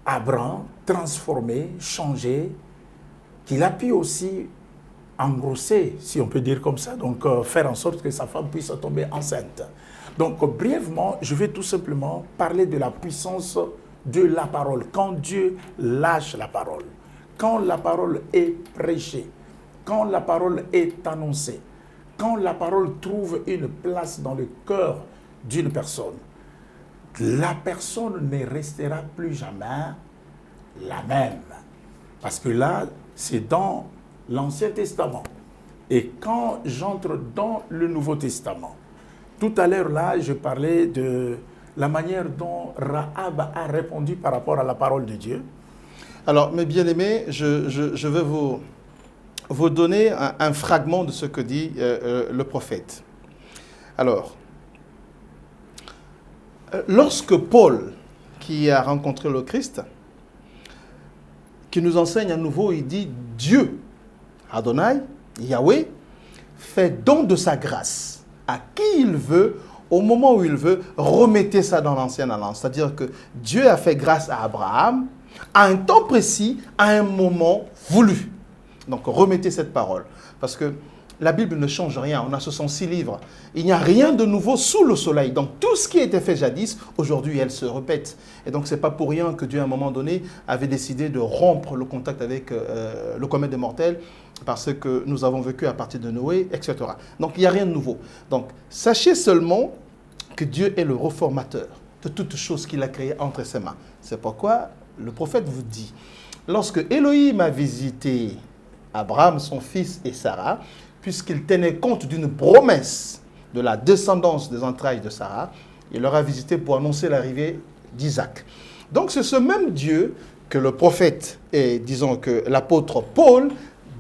Abraham, transformé, changé, qu'il a pu aussi engrosser, si on peut dire comme ça, donc faire en sorte que sa femme puisse tomber enceinte. Donc brièvement, je vais tout simplement parler de la puissance de la parole. Quand Dieu lâche la parole, quand la parole est prêchée, quand la parole est annoncée, quand la parole trouve une place dans le cœur d'une personne, la personne ne restera plus jamais la même. Parce que là, c'est dans l'Ancien Testament. Et quand j'entre dans le Nouveau Testament, tout à l'heure là, je parlais de la manière dont Rahab a répondu par rapport à la parole de Dieu. Alors, mes bien-aimés, je vais vous donner un fragment de ce que dit le prophète. Alors, lorsque Paul, qui a rencontré le Christ, qui nous enseigne à nouveau, il dit « Dieu, Adonai, Yahweh, fait don de sa grâce à qui il veut, au moment où il veut, remettez ça dans l'ancienne alliance. » C'est-à-dire que Dieu a fait grâce à Abraham à un temps précis, à un moment voulu. Donc remettez cette parole. Parce que la Bible ne change rien. On a 66 livres. Il n'y a rien de nouveau sous le soleil. Donc tout ce qui a été fait jadis, aujourd'hui, elle se répète. Et donc ce n'est pas pour rien que Dieu, à un moment donné, avait décidé de rompre le contact avec le commun des mortels, parce que nous avons vécu à partir de Noé, etc. Donc il n'y a rien de nouveau. Donc sachez seulement que Dieu est le reformateur de toutes choses qu'il a créées entre ses mains. C'est pourquoi le prophète vous dit, lorsque Elohim a visité Abraham, son fils, et Sarah, puisqu'il tenait compte d'une promesse de la descendance des entrailles de Sarah, il leur a visité pour annoncer l'arrivée d'Isaac. Donc c'est ce même Dieu que le prophète et disons que l'apôtre Paul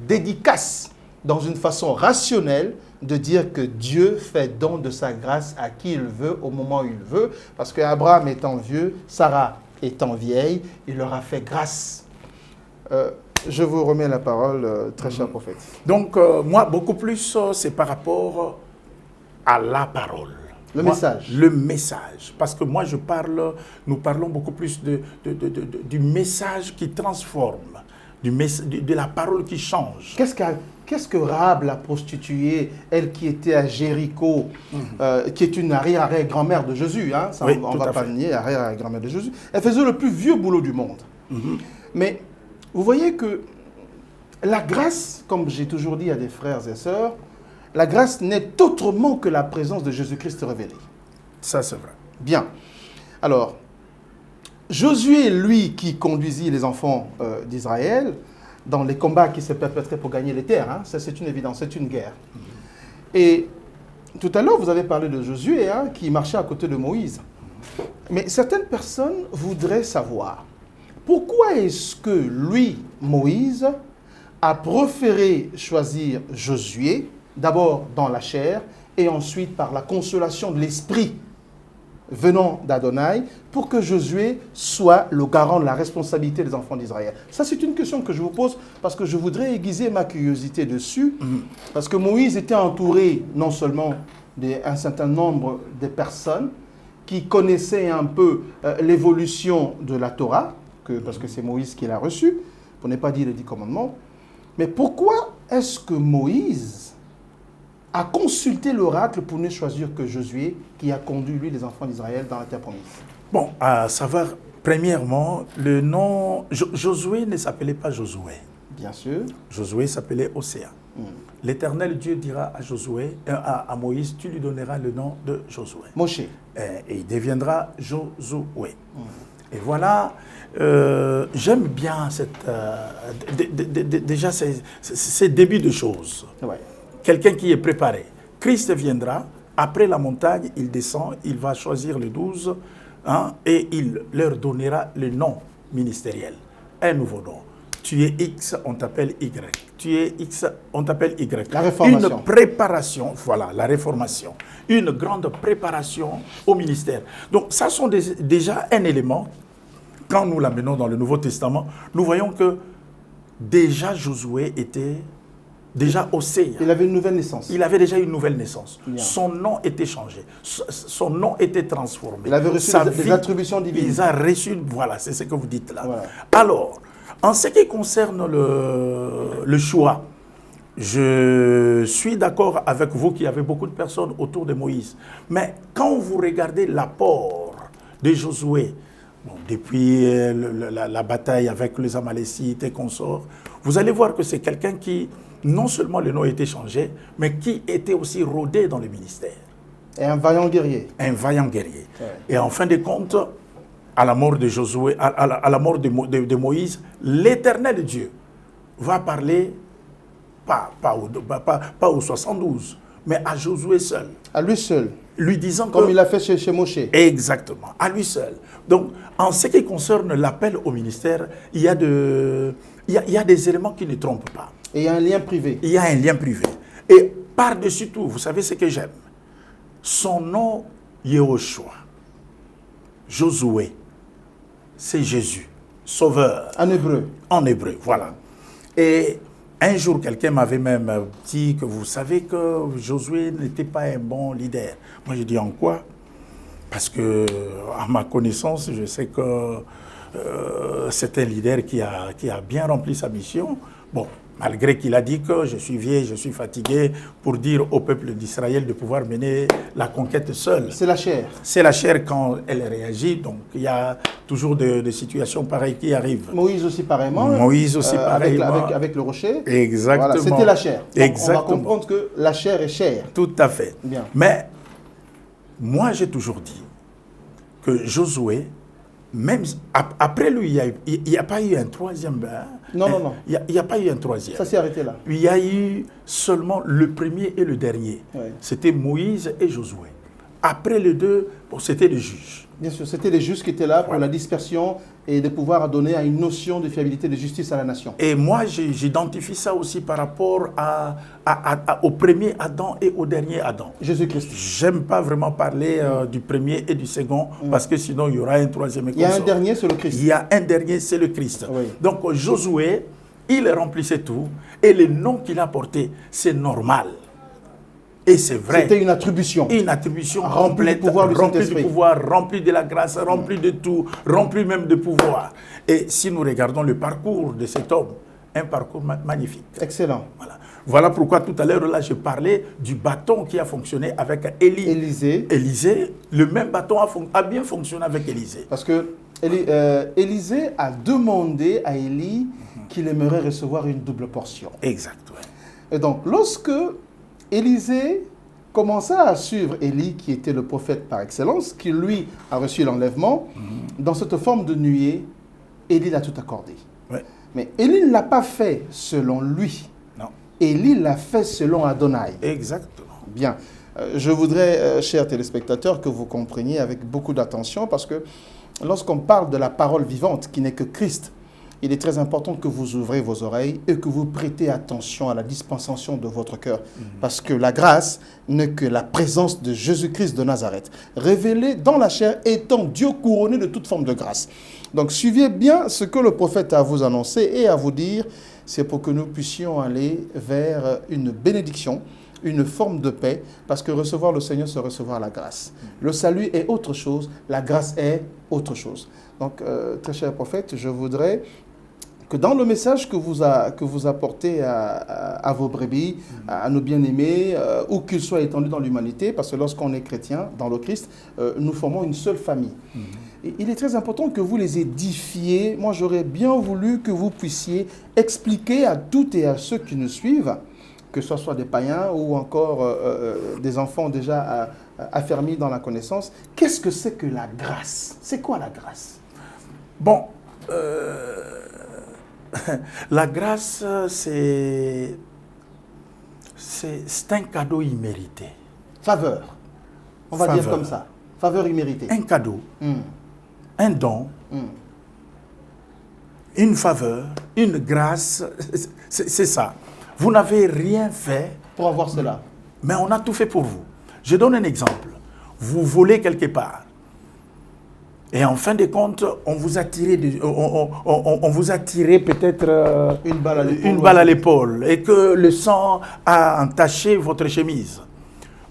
dédicace dans une façon rationnelle de dire que Dieu fait don de sa grâce à qui il veut, au moment où il veut, parce qu'Abraham étant vieux, Sarah étant vieille, il leur a fait grâce. Je vous remets la parole, très cher prophète. Donc, moi, beaucoup plus, c'est par rapport à la parole. Le message. Le message. Parce que moi, nous parlons beaucoup plus du message qui transforme, de la parole qui change. Qu'est-ce que Rahab, la prostituée, elle qui était à Jéricho, qui est une arrière-grand-mère de Jésus, hein, ça, oui, on ne va pas nier, arrière-grand-mère de Jésus, elle faisait le plus vieux boulot du monde. Mais vous voyez que la grâce, comme j'ai toujours dit à des frères et sœurs, la grâce n'est autrement que la présence de Jésus-Christ révélé. Ça, c'est vrai. Bien. Alors, Josué, lui, qui conduisit les enfants d'Israël dans les combats qui se perpétraient pour gagner les terres, hein, ça c'est une évidence, c'est une guerre. Et tout à l'heure, vous avez parlé de Josué, hein, qui marchait à côté de Moïse. Mais certaines personnes voudraient savoir pourquoi est-ce que lui, Moïse, a préféré choisir Josué, d'abord dans la chair, et ensuite par la consolation de l'esprit venant d'Adonai, pour que Josué soit le garant de la responsabilité des enfants d'Israël. Ça, c'est une question que je vous pose parce que je voudrais aiguiser ma curiosité dessus, parce que Moïse était entouré non seulement d'un certain nombre de personnes qui connaissaient un peu l'évolution de la Torah, parce que c'est Moïse qui l'a reçu, pour ne pas dire les 10 commandements. Mais pourquoi est-ce que Moïse a consulté l'oracle pour ne choisir que Josué, qui a conduit, lui, les enfants d'Israël dans la terre promise? Bon, à savoir, premièrement, le nom... Josué ne s'appelait pas Josué. Bien sûr. Josué s'appelait Océan. l'Éternel Dieu dira à Josué, à Moïse, tu lui donneras le nom de Josué. Moshe. Et il deviendra Josué. Et voilà, j'aime bien déjà ces débuts de choses. Ouais. Quelqu'un qui est préparé. Christ viendra, après la montagne, il descend, il va choisir les 12 et il leur donnera le nom ministériel, un nouveau nom. Tu es X, on t'appelle Y. Tu es X, on t'appelle Y. La réformation. Une préparation, voilà, la réformation. Une grande préparation au ministère. Donc, ça sont déjà un élément. Quand nous l'amenons dans le Nouveau Testament, nous voyons que déjà Josué était déjà au CEA. Il avait une nouvelle naissance. Il avait déjà une nouvelle naissance. Bien. Son nom était changé. Son nom était transformé. Il avait reçu des attributions divines. Il a reçu, voilà, c'est ce que vous dites là. Voilà. Alors, en ce qui concerne le choix, je suis d'accord avec vous qu'il y avait beaucoup de personnes autour de Moïse. Mais quand vous regardez l'apport de Josué, depuis la bataille avec les Amalécites et consorts, vous allez voir que c'est quelqu'un qui, non seulement le nom a été changé, mais qui était aussi rodé dans le ministère. Et un vaillant guerrier. Un vaillant guerrier. Ouais. Et en fin de compte, à la mort de Josué, à la mort de Moïse, l'Éternel Dieu va parler, pas aux 72, mais à Josué seul. À lui seul. Lui disant comme il a fait chez Moshe. Exactement, à lui seul. Donc, en ce qui concerne l'appel au ministère, il y a des éléments qui ne trompent pas. Et il y a un lien privé. Il y a un lien privé. Et par-dessus tout, vous savez ce que j'aime? Son nom, Yehoshua, Josué, c'est Jésus, Sauveur. En hébreu. En hébreu, voilà. Et un jour, quelqu'un m'avait même dit que vous savez que Josué n'était pas un bon leader. Moi, je dis en quoi? Parce que, à ma connaissance, je sais que c'est un leader qui a bien rempli sa mission. Bon, malgré qu'il a dit que je suis vieil, je suis fatigué, pour dire au peuple d'Israël de pouvoir mener la conquête seul. C'est la chair. C'est la chair quand elle réagit, donc il y a toujours des situations pareilles qui arrivent. Moïse aussi pareillement. Moïse aussi pareillement. Avec le rocher. Exactement. Voilà, c'était la chair. Donc, exactement. on va comprendre que la chair est chair. Tout à fait. Bien. Mais moi, j'ai toujours dit que Josué, même après lui, il n'y a pas eu un troisième. Non. Il n'y a pas eu un troisième. Ça s'est arrêté là. Il y a eu seulement le premier et le dernier. Ouais. C'était Moïse et Josué. Après les deux, c'était les juges. Bien sûr, c'était les juges qui étaient là pour la dispersion et de pouvoir donner à une notion de fiabilité de justice à la nation. Et moi, j'identifie ça aussi par rapport au premier Adam et au dernier Adam. Jésus-Christ. J'aime pas vraiment parler du premier et du second, parce que sinon il y aura un troisième. Il y a un dernier, c'est le Christ. Il y a un dernier, c'est le Christ. Oui. Donc Josué, il remplissait tout, et le nom qu'il a porté, c'est normal. Et c'est vrai. C'était une attribution. Une attribution remplie complète, remplie du pouvoir, remplie de la grâce, remplie de tout, remplie même de pouvoir. Et si nous regardons le parcours de cet homme, un parcours magnifique. Excellent. Voilà pourquoi tout à l'heure, là, je parlais du bâton qui a fonctionné avec Élisée. Le même bâton a bien fonctionné avec Élisée. Parce que Élisée a demandé à Élie qu'il aimerait recevoir une double portion. Exact. Ouais. Et donc, lorsque Élisée commença à suivre Élie, qui était le prophète par excellence, qui lui a reçu l'enlèvement, dans cette forme de nuée, Élie l'a tout accordé. Ouais. Mais Élie ne l'a pas fait selon lui. Non. Élie l'a fait selon Adonai. Exactement. Bien. Je voudrais, chers téléspectateurs, que vous compreniez avec beaucoup d'attention, parce que lorsqu'on parle de la parole vivante, qui n'est que Christ, il est très important que vous ouvrez vos oreilles et que vous prêtez attention à la dispensation de votre cœur. Parce que la grâce n'est que la présence de Jésus-Christ de Nazareth, révélé dans la chair, étant Dieu couronné de toute forme de grâce. Donc suivez bien ce que le prophète a à vous annoncer et à vous dire. C'est pour que nous puissions aller vers une bénédiction, une forme de paix, parce que recevoir le Seigneur, c'est recevoir la grâce. Le salut est autre chose, la grâce est autre chose. Donc, très cher prophète, je voudrais que dans le message que vous apportez à vos brebis, à nos bien-aimés, où qu'ils soient étendus dans l'humanité, parce que lorsqu'on est chrétien, dans le Christ, nous formons une seule famille. Et il est très important que vous les édifiez. Moi, j'aurais bien voulu que vous puissiez expliquer à toutes et à ceux qui nous suivent que ce soit des païens ou encore des enfants déjà affermis dans la connaissance. Qu'est-ce que c'est que la grâce? C'est quoi la grâce? Bon, la grâce, c'est un cadeau immérité. Faveur. On va dire comme ça. Faveur imméritée. Un cadeau, un don, une faveur, une grâce, c'est ça. Vous n'avez rien fait pour avoir cela. Mais on a tout fait pour vous. Je donne un exemple. Vous volez quelque part. Et en fin de compte, on vous a tiré, on vous a tiré peut-être une balle à l'épaule et que le sang a entaché votre chemise.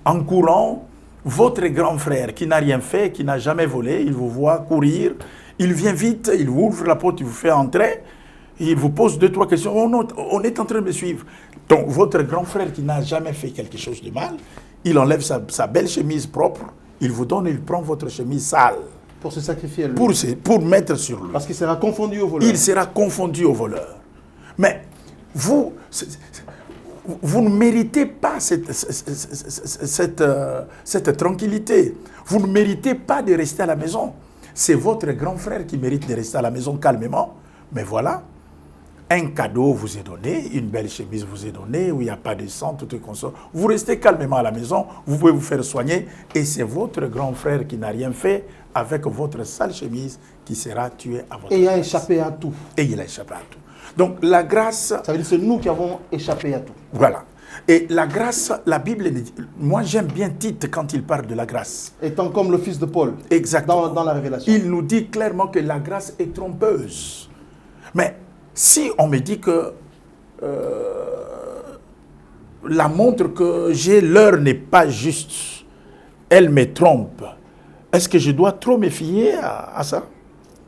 En courant, votre grand frère qui n'a rien fait, qui n'a jamais volé, il vous voit courir, il vient vite, il vous ouvre la porte, il vous fait entrer, il vous pose 2-3 questions. On est en train de me suivre. Donc votre grand frère qui n'a jamais fait quelque chose de mal, il enlève sa belle chemise propre, il vous donne, il prend votre chemise sale. Pour se sacrifier à lui. Pour mettre sur lui. Parce qu'il sera confondu au voleur. Il sera confondu au voleur. Mais vous ne méritez pas cette tranquillité. Vous ne méritez pas de rester à la maison. C'est votre grand frère qui mérite de rester à la maison calmement. Mais voilà, un cadeau vous est donné, une belle chemise vous est donnée, où il n'y a pas de sang, tout est consort. Vous restez calmement à la maison, vous pouvez vous faire soigner, et c'est votre grand frère qui n'a rien fait avec votre sale chemise qui sera tué à votre place. Et il a échappé à tout. Et il a échappé à tout. Donc la grâce... Ça veut dire que c'est nous qui avons échappé à tout. Voilà. Et la grâce, la Bible, moi j'aime bien Tite quand il parle de la grâce. Étant comme le fils de Paul. Exactement. Dans la Révélation. Il nous dit clairement que la grâce est trompeuse. Mais si on me dit que la montre que j'ai, l'heure n'est pas juste, elle me trompe, est-ce que je dois trop me fier à ça?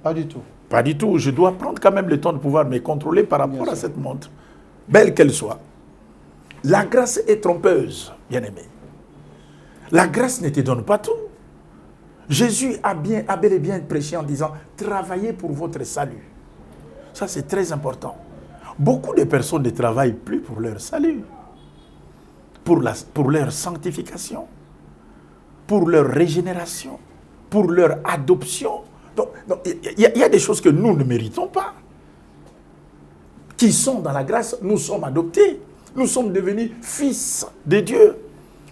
Pas du tout. Pas du tout. Je dois prendre quand même le temps de pouvoir me contrôler par rapport à cette montre, belle qu'elle soit. La grâce est trompeuse, bien-aimé. La grâce ne te donne pas tout. Jésus a bel et bien prêché en disant « Travaillez pour votre salut ». Ça, c'est très important. Beaucoup de personnes ne travaillent plus pour leur salut, pour leur sanctification, pour leur régénération, pour leur adoption. Donc, il y a des choses que nous ne méritons pas. Qui sont dans la grâce, nous sommes adoptés. Nous sommes devenus fils de Dieu.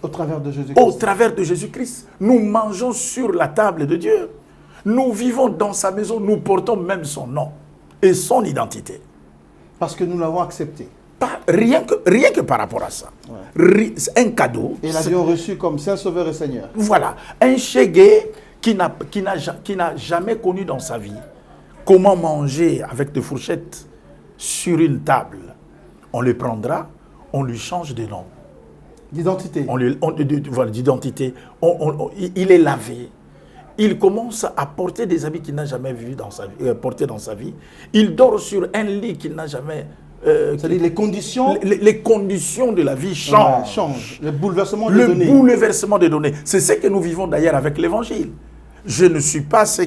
Au travers de Jésus-Christ. Au travers de Jésus-Christ. Nous mangeons sur la table de Dieu. Nous vivons dans sa maison, nous portons même son nom et son identité. Parce que nous l'avons accepté. Rien que par rapport à ça. Ouais. Un cadeau. Et l'avions reçu comme Saint Sauveur et Seigneur. Voilà. Un chégué qui n'a jamais connu dans sa vie comment manger avec des fourchettes sur une table. On le prendra, on lui change de nom. D'identité. Voilà, d'identité. Il est lavé. Il commence à porter des habits qu'il n'a jamais vu porter dans sa vie. Il dort sur un lit qu'il n'a jamais... C'est-à-dire les conditions... Les conditions de la vie changent. Ouais, changent. Le bouleversement des données. Le bouleversement des données. C'est ce que nous vivons d'ailleurs avec l'Évangile. Je ne suis pas ce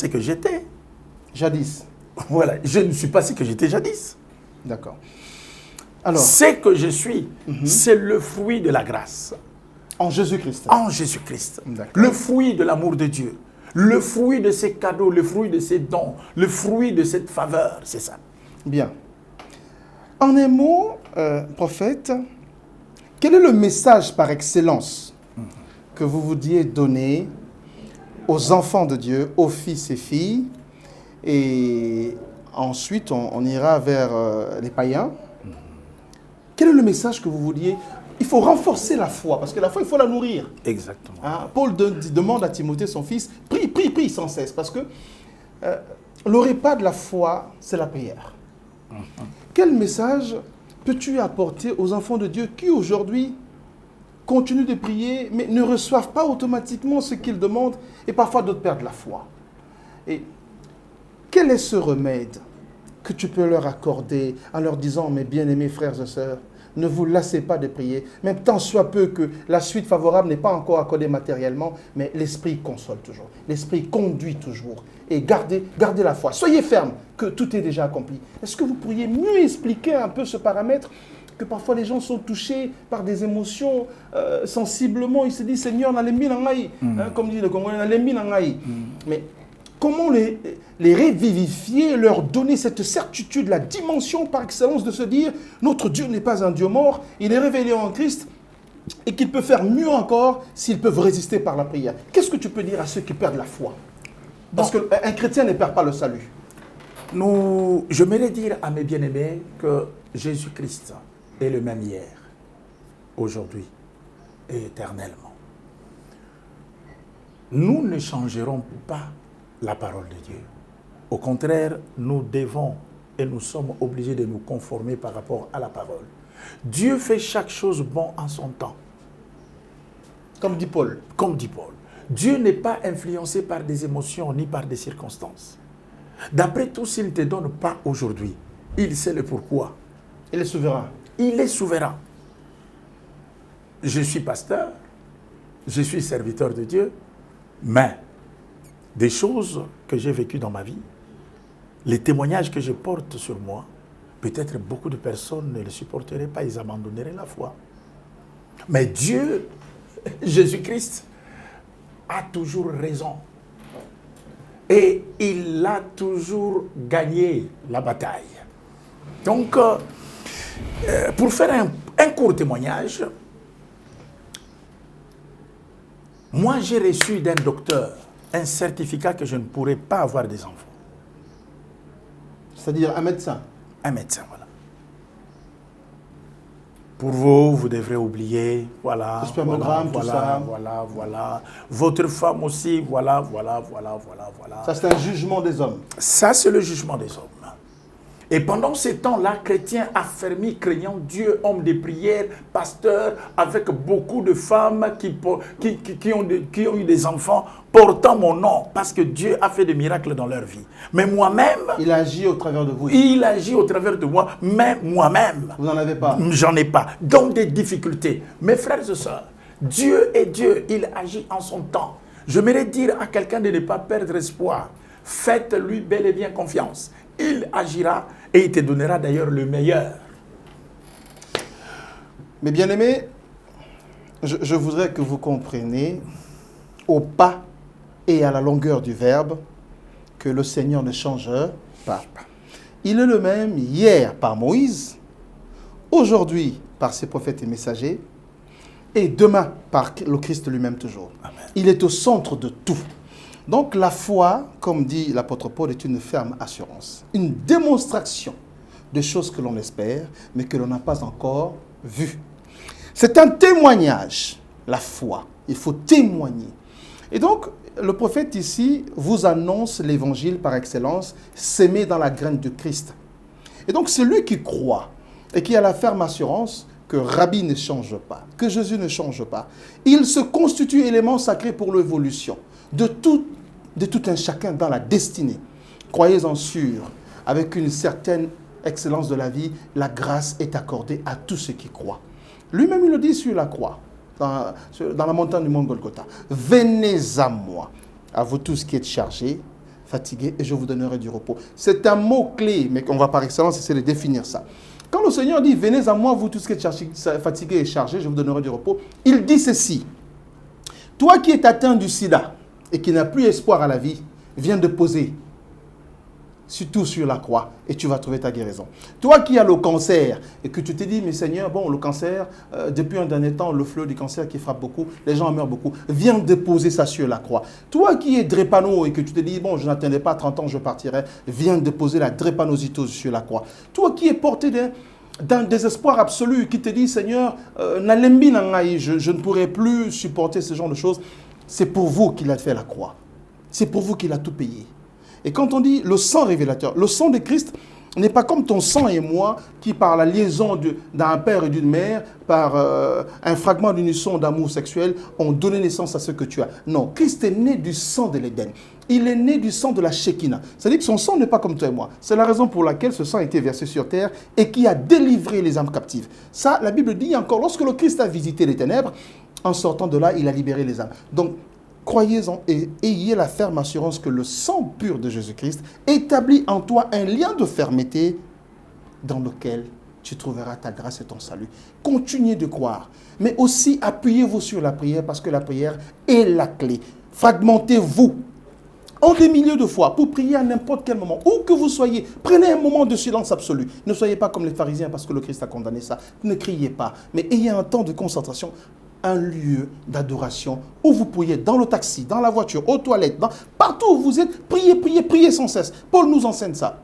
que j'étais. Jadis. Voilà. Je ne suis pas ce que j'étais jadis. D'accord. Alors, ce que je suis, c'est le fruit de la grâce. En Jésus-Christ. En Jésus-Christ. Le fruit de l'amour de Dieu. Le fruit de ses cadeaux, le fruit de ses dons, le fruit de cette faveur, c'est ça. Bien. En un mot, prophète, quel est le message par excellence que vous vouliez donner aux enfants de Dieu, aux fils et filles, et ensuite on ira vers les païens? Quel est le message que vous vouliez? Il faut renforcer la foi, parce que la foi, il faut la nourrir. Exactement. Hein? Paul demande à Timothée, son fils, prie sans cesse, parce que le repas de la foi, c'est la prière. Quel message peux-tu apporter aux enfants de Dieu qui, aujourd'hui, continuent de prier, mais ne reçoivent pas automatiquement ce qu'ils demandent, et parfois d'autres perdent la foi? Et quel est ce remède que tu peux leur accorder en leur disant, mes bien-aimés frères et sœurs, ne vous lassez pas de prier, même tant soit peu que la suite favorable n'est pas encore accordée matériellement, mais l'Esprit console toujours, l'Esprit conduit toujours. Et gardez la foi, soyez fermes que tout est déjà accompli. Est-ce que vous pourriez mieux expliquer un peu ce paramètre que parfois les gens sont touchés par des émotions sensiblement. Ils se disent, Seigneur, nalembi nangai, comme dit le Congolais, nalembi nangai. Mais comment les revivifier, leur donner cette certitude, la dimension par excellence de se dire, notre Dieu n'est pas un Dieu mort, il est révélé en Christ, et qu'il peut faire mieux encore s'ils peuvent résister par la prière. Qu'est-ce que tu peux dire à ceux qui perdent la foi? Parce qu'un chrétien ne perd pas le salut. J'aimerais dire à mes bien-aimés que Jésus-Christ est le même hier, aujourd'hui et éternellement. Nous ne changerons pas la parole de Dieu. Au contraire, nous devons et nous sommes obligés de nous conformer par rapport à la parole. Dieu fait chaque chose bon en son temps. Comme dit Paul. Comme dit Paul. Dieu n'est pas influencé par des émotions ni par des circonstances. D'après tout, s'il ne te donne pas aujourd'hui, il sait le pourquoi. Il est souverain. Il est souverain. Je suis pasteur, je suis serviteur de Dieu, mais des choses que j'ai vécues dans ma vie, les témoignages que je porte sur moi, peut-être beaucoup de personnes ne le supporteraient pas, ils abandonneraient la foi. Mais Dieu, Jésus-Christ, a toujours raison. Et il a toujours gagné la bataille. Donc, pour faire un court témoignage, moi j'ai reçu d'un docteur un certificat que je ne pourrais pas avoir des enfants. C'est-à-dire un médecin. Un médecin, voilà. Pour vous, vous devrez oublier, voilà. Le spermogramme, tout ça. Voilà. Votre femme aussi, voilà. Ça, c'est un jugement des hommes. Ça, c'est le jugement des hommes. Et pendant ces temps-là, chrétiens affermis, craignant Dieu, hommes de prière, pasteurs, avec beaucoup de femmes qui ont eu des enfants portant mon nom, parce que Dieu a fait des miracles dans leur vie. Mais moi-même... Il agit au travers de vous. Il agit au travers de moi, mais moi-même... Vous n'en avez pas. J'en ai pas. Donc des difficultés. Mes frères et sœurs, Dieu est Dieu, il agit en son temps. J'aimerais dire à quelqu'un de ne pas perdre espoir. Faites-lui bel et bien confiance. Il agira et il te donnera d'ailleurs le meilleur. Mais bien aimés, je voudrais que vous compreniez au pas et à la longueur du verbe que le Seigneur ne change pas. Il est le même hier par Moïse, aujourd'hui par ses prophètes et messagers, et demain par le Christ lui-même toujours. Amen. Il est au centre de tout. Donc la foi, comme dit l'apôtre Paul, est une ferme assurance, une démonstration de choses que l'on espère, mais que l'on n'a pas encore vues. C'est un témoignage, la foi. Il faut témoigner. Et donc, le prophète ici vous annonce l'évangile par excellence, sémé dans la graine de Christ. Et donc, celui qui croit et qui a la ferme assurance que Rabbi ne change pas, que Jésus ne change pas, il se constitue élément sacré pour l'évolution de tout un chacun dans la destinée. Croyez-en sûr, avec une certaine excellence de la vie, la grâce est accordée à tous ceux qui croient. Lui-même, il le dit sur la croix, dans la montagne du mont Golgotha. Venez à moi, à vous tous qui êtes chargés, fatigués, et je vous donnerai du repos. C'est un mot-clé, mais on va par excellence essayer de définir ça. Quand le Seigneur dit, venez à moi, vous tous qui êtes fatigués et chargés, je vous donnerai du repos, il dit ceci. Toi qui es atteint du sida et qui n'as plus espoir à la vie, viens de poser surtout sur la croix et tu vas trouver ta guérison. Toi qui as le cancer et que tu te dis, mais Seigneur, bon, le cancer, depuis un dernier temps, le fleuve du cancer qui frappe beaucoup, les gens meurent beaucoup, viens déposer ça sur la croix. Toi qui es drépano et que tu te dis, bon, je n'attendais pas 30 ans, je partirai, viens déposer la drépanocytose sur la croix. Toi qui es porté d'un désespoir absolu, qui te dit, Seigneur, nalembi nangai, je ne pourrai plus supporter ce genre de choses, c'est pour vous qu'il a fait la croix. C'est pour vous qu'il a tout payé. Et quand on dit le sang révélateur, le sang de Christ n'est pas comme ton sang et moi qui, par la liaison d'un père et d'une mère, par un fragment d'unisson d'amour sexuel, ont donné naissance à ce que tu as. Non, Christ est né du sang de l'Éden. Il est né du sang de la Shekinah. C'est-à-dire que son sang n'est pas comme toi et moi. C'est la raison pour laquelle ce sang a été versé sur terre et qui a délivré les âmes captives. Ça, la Bible dit encore, lorsque le Christ a visité les ténèbres, en sortant de là, il a libéré les âmes. Donc, croyez-en et ayez la ferme assurance que le sang pur de Jésus-Christ établit en toi un lien de fermeté dans lequel tu trouveras ta grâce et ton salut. Continuez de croire, mais aussi appuyez-vous sur la prière parce que la prière est la clé. Fragmentez-vous en des milieux de foi pour prier à n'importe quel moment. Où que vous soyez, prenez un moment de silence absolu. Ne soyez pas comme les pharisiens parce que le Christ a condamné ça. Ne criez pas, mais ayez un temps de concentration, un lieu d'adoration où vous priez dans le taxi, dans la voiture, aux toilettes, partout où vous êtes, priez, priez, priez sans cesse. Paul nous enseigne ça.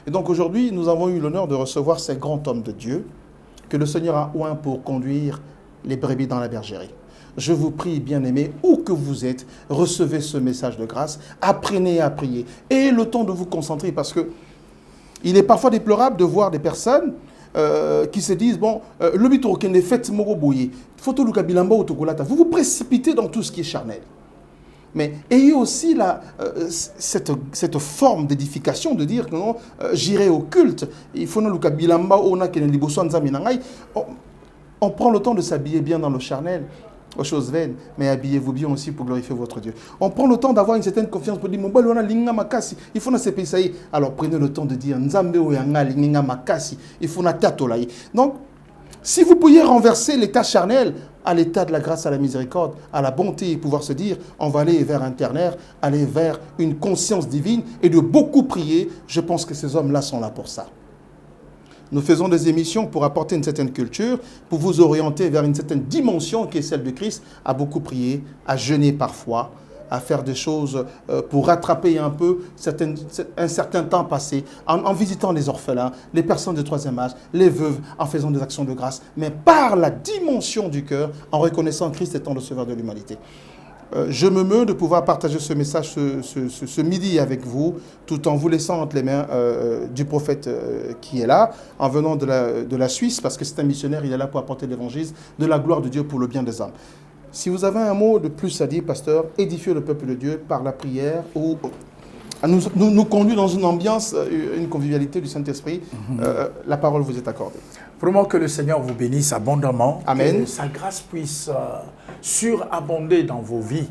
Et donc aujourd'hui, nous avons eu l'honneur de recevoir ces grands hommes de Dieu que le Seigneur a oint pour conduire les brebis dans la bergerie. Je vous prie, bien-aimés, où que vous êtes, recevez ce message de grâce, apprenez à prier. Ayez le temps de vous concentrer parce que il est parfois déplorable de voir des personnes qui se disent, bon, le bitro qui est fait, vous vous précipitez dans tout ce qui est charnel. Mais ayez aussi cette forme d'édification de dire que non, j'irai au culte. Il faut on prend le temps de s'habiller bien dans le charnel, aux choses vaines, mais habillez-vous bien aussi pour glorifier votre Dieu. On prend le temps d'avoir une certaine confiance pour dire il faut se payer. Alors prenez le temps de dire il faut donc, si vous pouviez renverser l'état charnel à l'état de la grâce, à la miséricorde, à la bonté, et pouvoir se dire, on va aller vers un ternaire, aller vers une conscience divine et de beaucoup prier, je pense que ces hommes-là sont là pour ça. Nous faisons des émissions pour apporter une certaine culture, pour vous orienter vers une certaine dimension qui est celle de Christ, à beaucoup prier, à jeûner parfois, à faire des choses pour rattraper un peu un certain temps passé, en visitant les orphelins, les personnes de troisième âge, les veuves, en faisant des actions de grâce, mais par la dimension du cœur, en reconnaissant Christ étant le sauveur de l'humanité. Je me meus de pouvoir partager ce message ce midi avec vous, tout en vous laissant entre les mains du prophète qui est là, en venant de la Suisse, parce que c'est un missionnaire, il est là pour apporter l'évangile, de la gloire de Dieu pour le bien des âmes. Si vous avez un mot de plus à dire, pasteur, édifiez le peuple de Dieu par la prière ou nous conduire dans une ambiance, une convivialité du Saint-Esprit. La parole vous est accordée. Vraiment que le Seigneur vous bénisse abondamment. Amen. Que sa grâce puisse surabonder dans vos vies.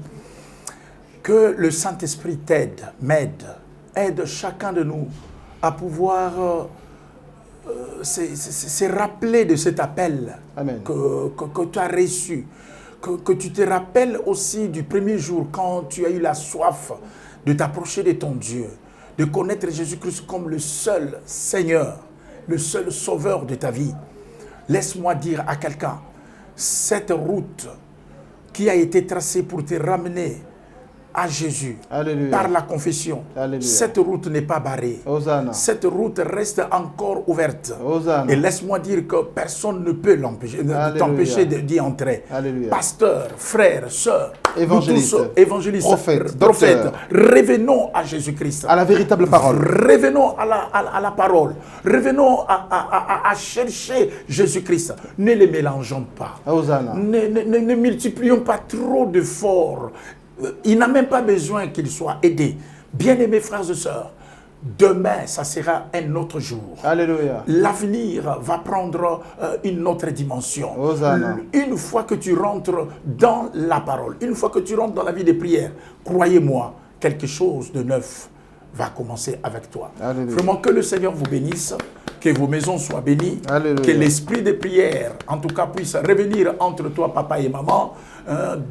Que le Saint-Esprit aide chacun de nous à pouvoir se rappeler de cet appel que tu as reçu. Que tu te rappelles aussi du premier jour quand tu as eu la soif de t'approcher de ton Dieu, de connaître Jésus-Christ comme le seul Seigneur, le seul sauveur de ta vie. Laisse-moi dire à quelqu'un, cette route qui a été tracée pour te ramener à Jésus, Alléluia. Par la confession, Alléluia. Cette route n'est pas barrée. Hosanna. Cette route reste encore ouverte. Hosanna. Et laisse-moi dire que personne ne peut t'empêcher d'y entrer. Alléluia. Pasteur, frère, sœur, évangéliste, prophète, revenons à Jésus-Christ. À la véritable parole. Revenons à la parole. Revenons à chercher Jésus-Christ. Ne les mélangeons pas. Hosanna. Ne multiplions pas trop d'efforts. Il n'a même pas besoin qu'il soit aidé. Bien-aimés frères et sœurs, demain, ça sera un autre jour. Alléluia. L'avenir va prendre une autre dimension. Hosanna. Une fois que tu rentres dans la parole, une fois que tu rentres dans la vie des prières, croyez-moi, quelque chose de neuf va commencer avec toi. Alléluia. Vraiment que le Seigneur vous bénisse, que vos maisons soient bénies, Alléluia. que l'esprit de prière, en tout cas, puisse revenir entre toi, papa et maman,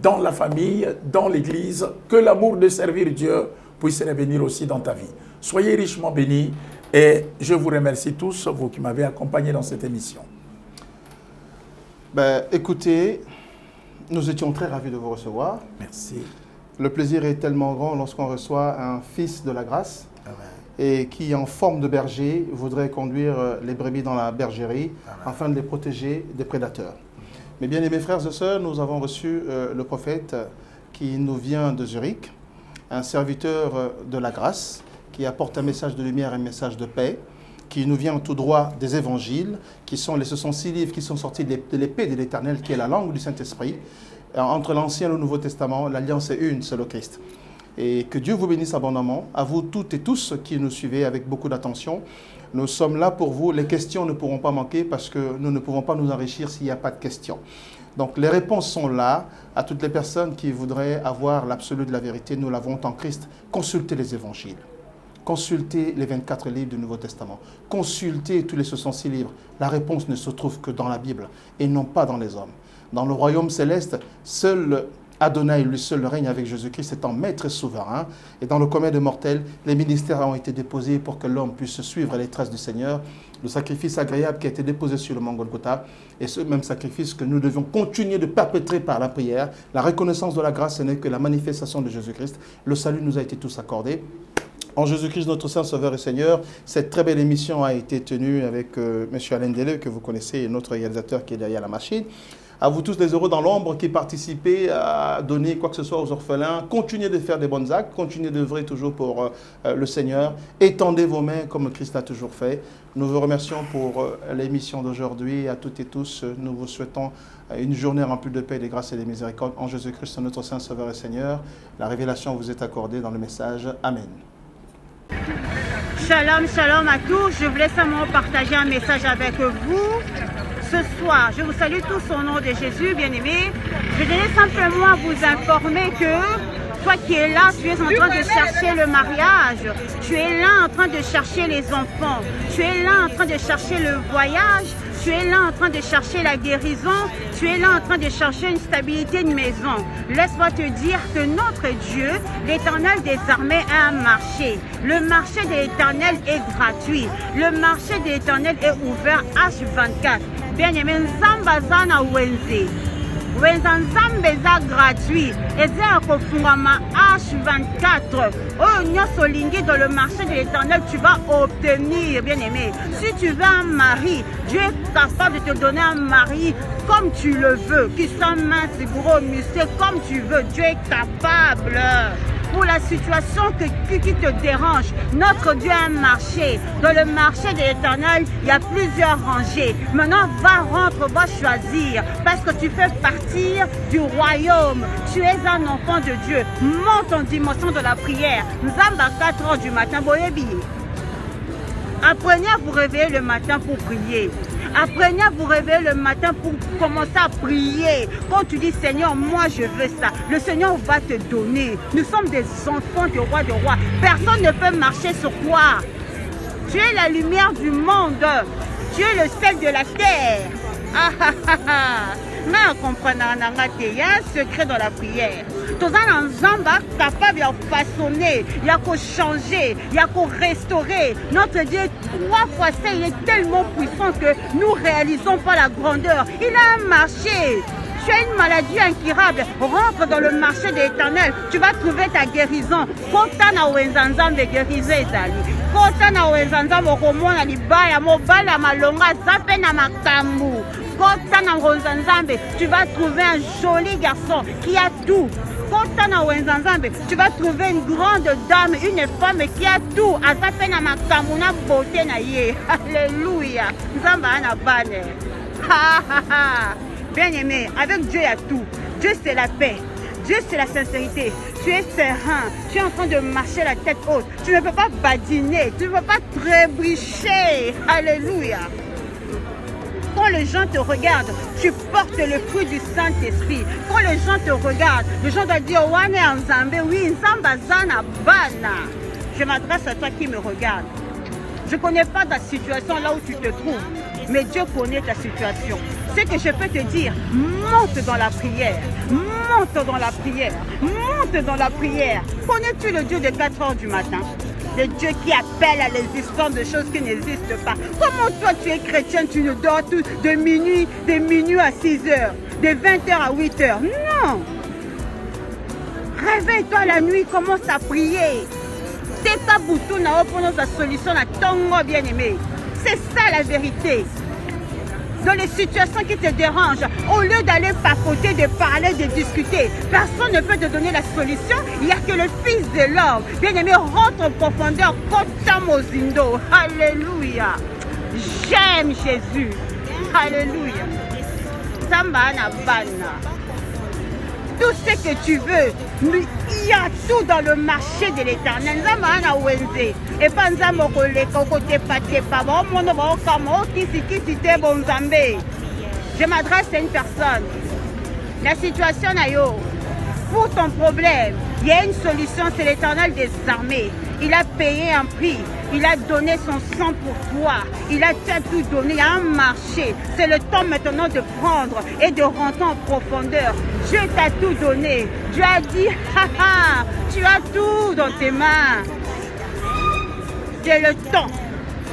dans la famille, dans l'église, que l'amour de servir Dieu puisse revenir aussi dans ta vie. Soyez richement bénis et je vous remercie tous, vous qui m'avez accompagné dans cette émission. Écoutez, nous étions très ravis de vous recevoir. Merci. Le plaisir est tellement grand lorsqu'on reçoit un fils de la grâce. Amen. Et qui, en forme de berger, voudrait conduire les brebis dans la bergerie. Amen. Afin de les protéger des prédateurs. Mais bien aimés frères et sœurs, nous avons reçu le prophète qui nous vient de Zurich, un serviteur de la grâce, qui apporte un message de lumière, un message de paix, qui nous vient tout droit des évangiles, ce sont 6 livres qui sont sortis de l'épée de l'Éternel, qui est la langue du Saint-Esprit. Entre l'Ancien et le Nouveau Testament, l'alliance est une, c'est le Christ. Et que Dieu vous bénisse abondamment, à vous toutes et tous qui nous suivez avec beaucoup d'attention. Nous sommes là pour vous. Les questions ne pourront pas manquer parce que nous ne pouvons pas nous enrichir s'il n'y a pas de questions. Donc les réponses sont là à toutes les personnes qui voudraient avoir l'absolu de la vérité. Nous l'avons en Christ. Consultez les évangiles. Consultez les 24 livres du Nouveau Testament. Consultez tous les 66 livres. La réponse ne se trouve que dans la Bible et non pas dans les hommes. Dans le royaume céleste, seul Adonai, lui seul, règne avec Jésus-Christ étant maître et souverain. Et dans le commun des mortels, les ministères ont été déposés pour que l'homme puisse suivre les traces du Seigneur. Le sacrifice agréable qui a été déposé sur le mont Golgotha et ce même sacrifice que nous devions continuer de perpétrer par la prière. La reconnaissance de la grâce, ce n'est que la manifestation de Jésus-Christ. Le salut nous a été tous accordé. En Jésus-Christ, notre Saint Sauveur et Seigneur, cette très belle émission a été tenue avec M. Alain Deleu, que vous connaissez, et notre réalisateur qui est derrière la machine. À vous tous les heureux dans l'ombre qui participez à donner quoi que ce soit aux orphelins, continuez de faire des bons actes, continuez d'œuvrer toujours pour le Seigneur. Étendez vos mains comme Christ l'a toujours fait. Nous vous remercions pour l'émission d'aujourd'hui. À toutes et tous, nous vous souhaitons une journée remplie de paix, de grâce et de miséricorde. En Jésus-Christ, notre Saint Sauveur et Seigneur, la révélation vous est accordée dans le message. Amen. Shalom, shalom à tous. Je voulais simplement partager un message avec vous. Ce soir, je vous salue tous au nom de Jésus, bien-aimés. Je voulais simplement vous informer que toi qui es là, tu es en train de chercher le mariage. Tu es là en train de chercher les enfants. Tu es là en train de chercher le voyage. Tu es là en train de chercher la guérison. Tu es là en train de chercher une stabilité de maison. Laisse-moi te dire que notre Dieu, l'Éternel des armées, a un marché. Le marché de l'Éternel est gratuit. Le marché de l'Éternel est ouvert H24. Bien-aimé, Nzambazana Wenze. Nzambe eza gratuit. Eza kofungama H24. Oh, nyosolingi dans le marché de l'Éternel, tu vas obtenir, bien-aimé. Si tu veux un mari, Dieu est capable de te donner un mari comme tu le veux, qui soit mince, gros, musclé, comme tu veux. Dieu est capable. Pour la situation qui te dérange, notre Dieu a un marché. Dans le marché de l'Éternel, il y a plusieurs rangées. Maintenant, va rentrer, va choisir, parce que tu fais partir du royaume. Tu es un enfant de Dieu. Monte en dimension de la prière. Nous sommes à 4 heures du matin. Apprenez à vous réveiller le matin pour prier. Apprenez à vous réveiller le matin pour commencer à prier. Quand tu dis Seigneur, moi je veux ça, le Seigneur va te donner. Nous sommes des enfants du roi de roi. Personne ne peut marcher sur toi. Tu es la lumière du monde. Tu es le sel de la terre. Mais on comprend, il y a un secret dans la prière. Tout ça, Nzamba capable de façonner, il y a qu'à changer, il y a qu'à restaurer. Notre Dieu, 3 fois ça, il est tellement puissant que nous ne réalisons pas la grandeur. Il a un marché. Tu as une maladie incurable, rentre dans le marché de l'Éternel, tu vas trouver ta guérison. Kotana wenzanzambe guérise ezali. Kotana wenzanzambe okomona libaya mobala malonga zape na makambu. Kotana wenzanzambe, tu vas trouver un joli garçon qui a tout. Kotana wenzanzambe, tu vas trouver une grande dame, une femme qui a tout. Azape na makambu na beauté na ye. Alléluia. Nzamba ana bane. Ha ha ha. Bien-aimé, avec Dieu il y a tout. Dieu c'est la paix. Dieu c'est la sincérité. Tu es serein. Tu es en train de marcher la tête haute. Tu ne peux pas badiner. Tu ne peux pas trébucher. Alléluia. Quand les gens te regardent, tu portes le fruit du Saint-Esprit. Quand les gens te regardent, les gens doivent dire Wane Nzambe, oui, Nzamba Zana Bana. Je m'adresse à toi qui me regarde. Je ne connais pas ta situation là où tu te trouves, mais Dieu connaît ta situation. Ce que je peux te dire, monte dans la prière, monte dans la prière, monte dans la prière. Connais-tu le Dieu de 4 heures du matin? Le Dieu qui appelle à l'existence de choses qui n'existent pas. Comment toi tu es chrétien, tu ne dors tout de minuit à 6 heures, de 20 heures à 8 heures? Non! Réveille-toi la nuit, commence à prier. C'est pas bouton na pour notre solution à tongo bien-aimé. C'est ça la vérité. Dans les situations qui te dérangent, au lieu d'aller papoter, de parler, de discuter, personne ne peut te donner la solution. Il n'y a que le Fils de l'homme. Bien-aimé, rentre en profondeur. Kotamozindo. Alléluia. J'aime Jésus. Alléluia. Samba na bana. Tout ce que tu veux, il y a tout dans le marché de l'Éternel. Et pas je m'adresse à une personne. La situation pour ton problème, il y a une solution, c'est l'Éternel des armées. Il a payé un prix. Il a donné son sang pour toi. Il a tout donné. Il a marché. C'est le temps maintenant de prendre et de rentrer en profondeur. Dieu t'a tout donné. Dieu a dit, haha, tu as tout dans tes mains. C'est le temps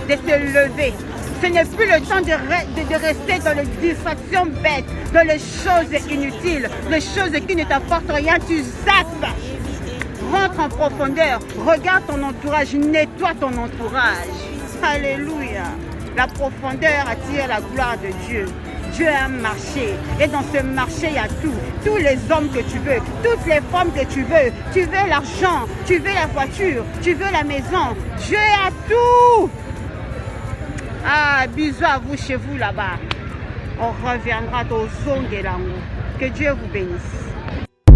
de se lever. Ce n'est plus le temps de rester dans les distractions bêtes, dans les choses inutiles, les choses qui ne t'apportent rien. Tu zappes. Rentre en profondeur, regarde ton entourage, nettoie ton entourage. Alléluia. La profondeur attire la gloire de Dieu. Dieu a un marché et dans ce marché il y a tout. Tous les hommes que tu veux, toutes les femmes que tu veux l'argent, tu veux la voiture, tu veux la maison. Dieu a tout. Ah, bisous à vous chez vous là-bas. On reviendra au Zongelango. Que Dieu vous bénisse.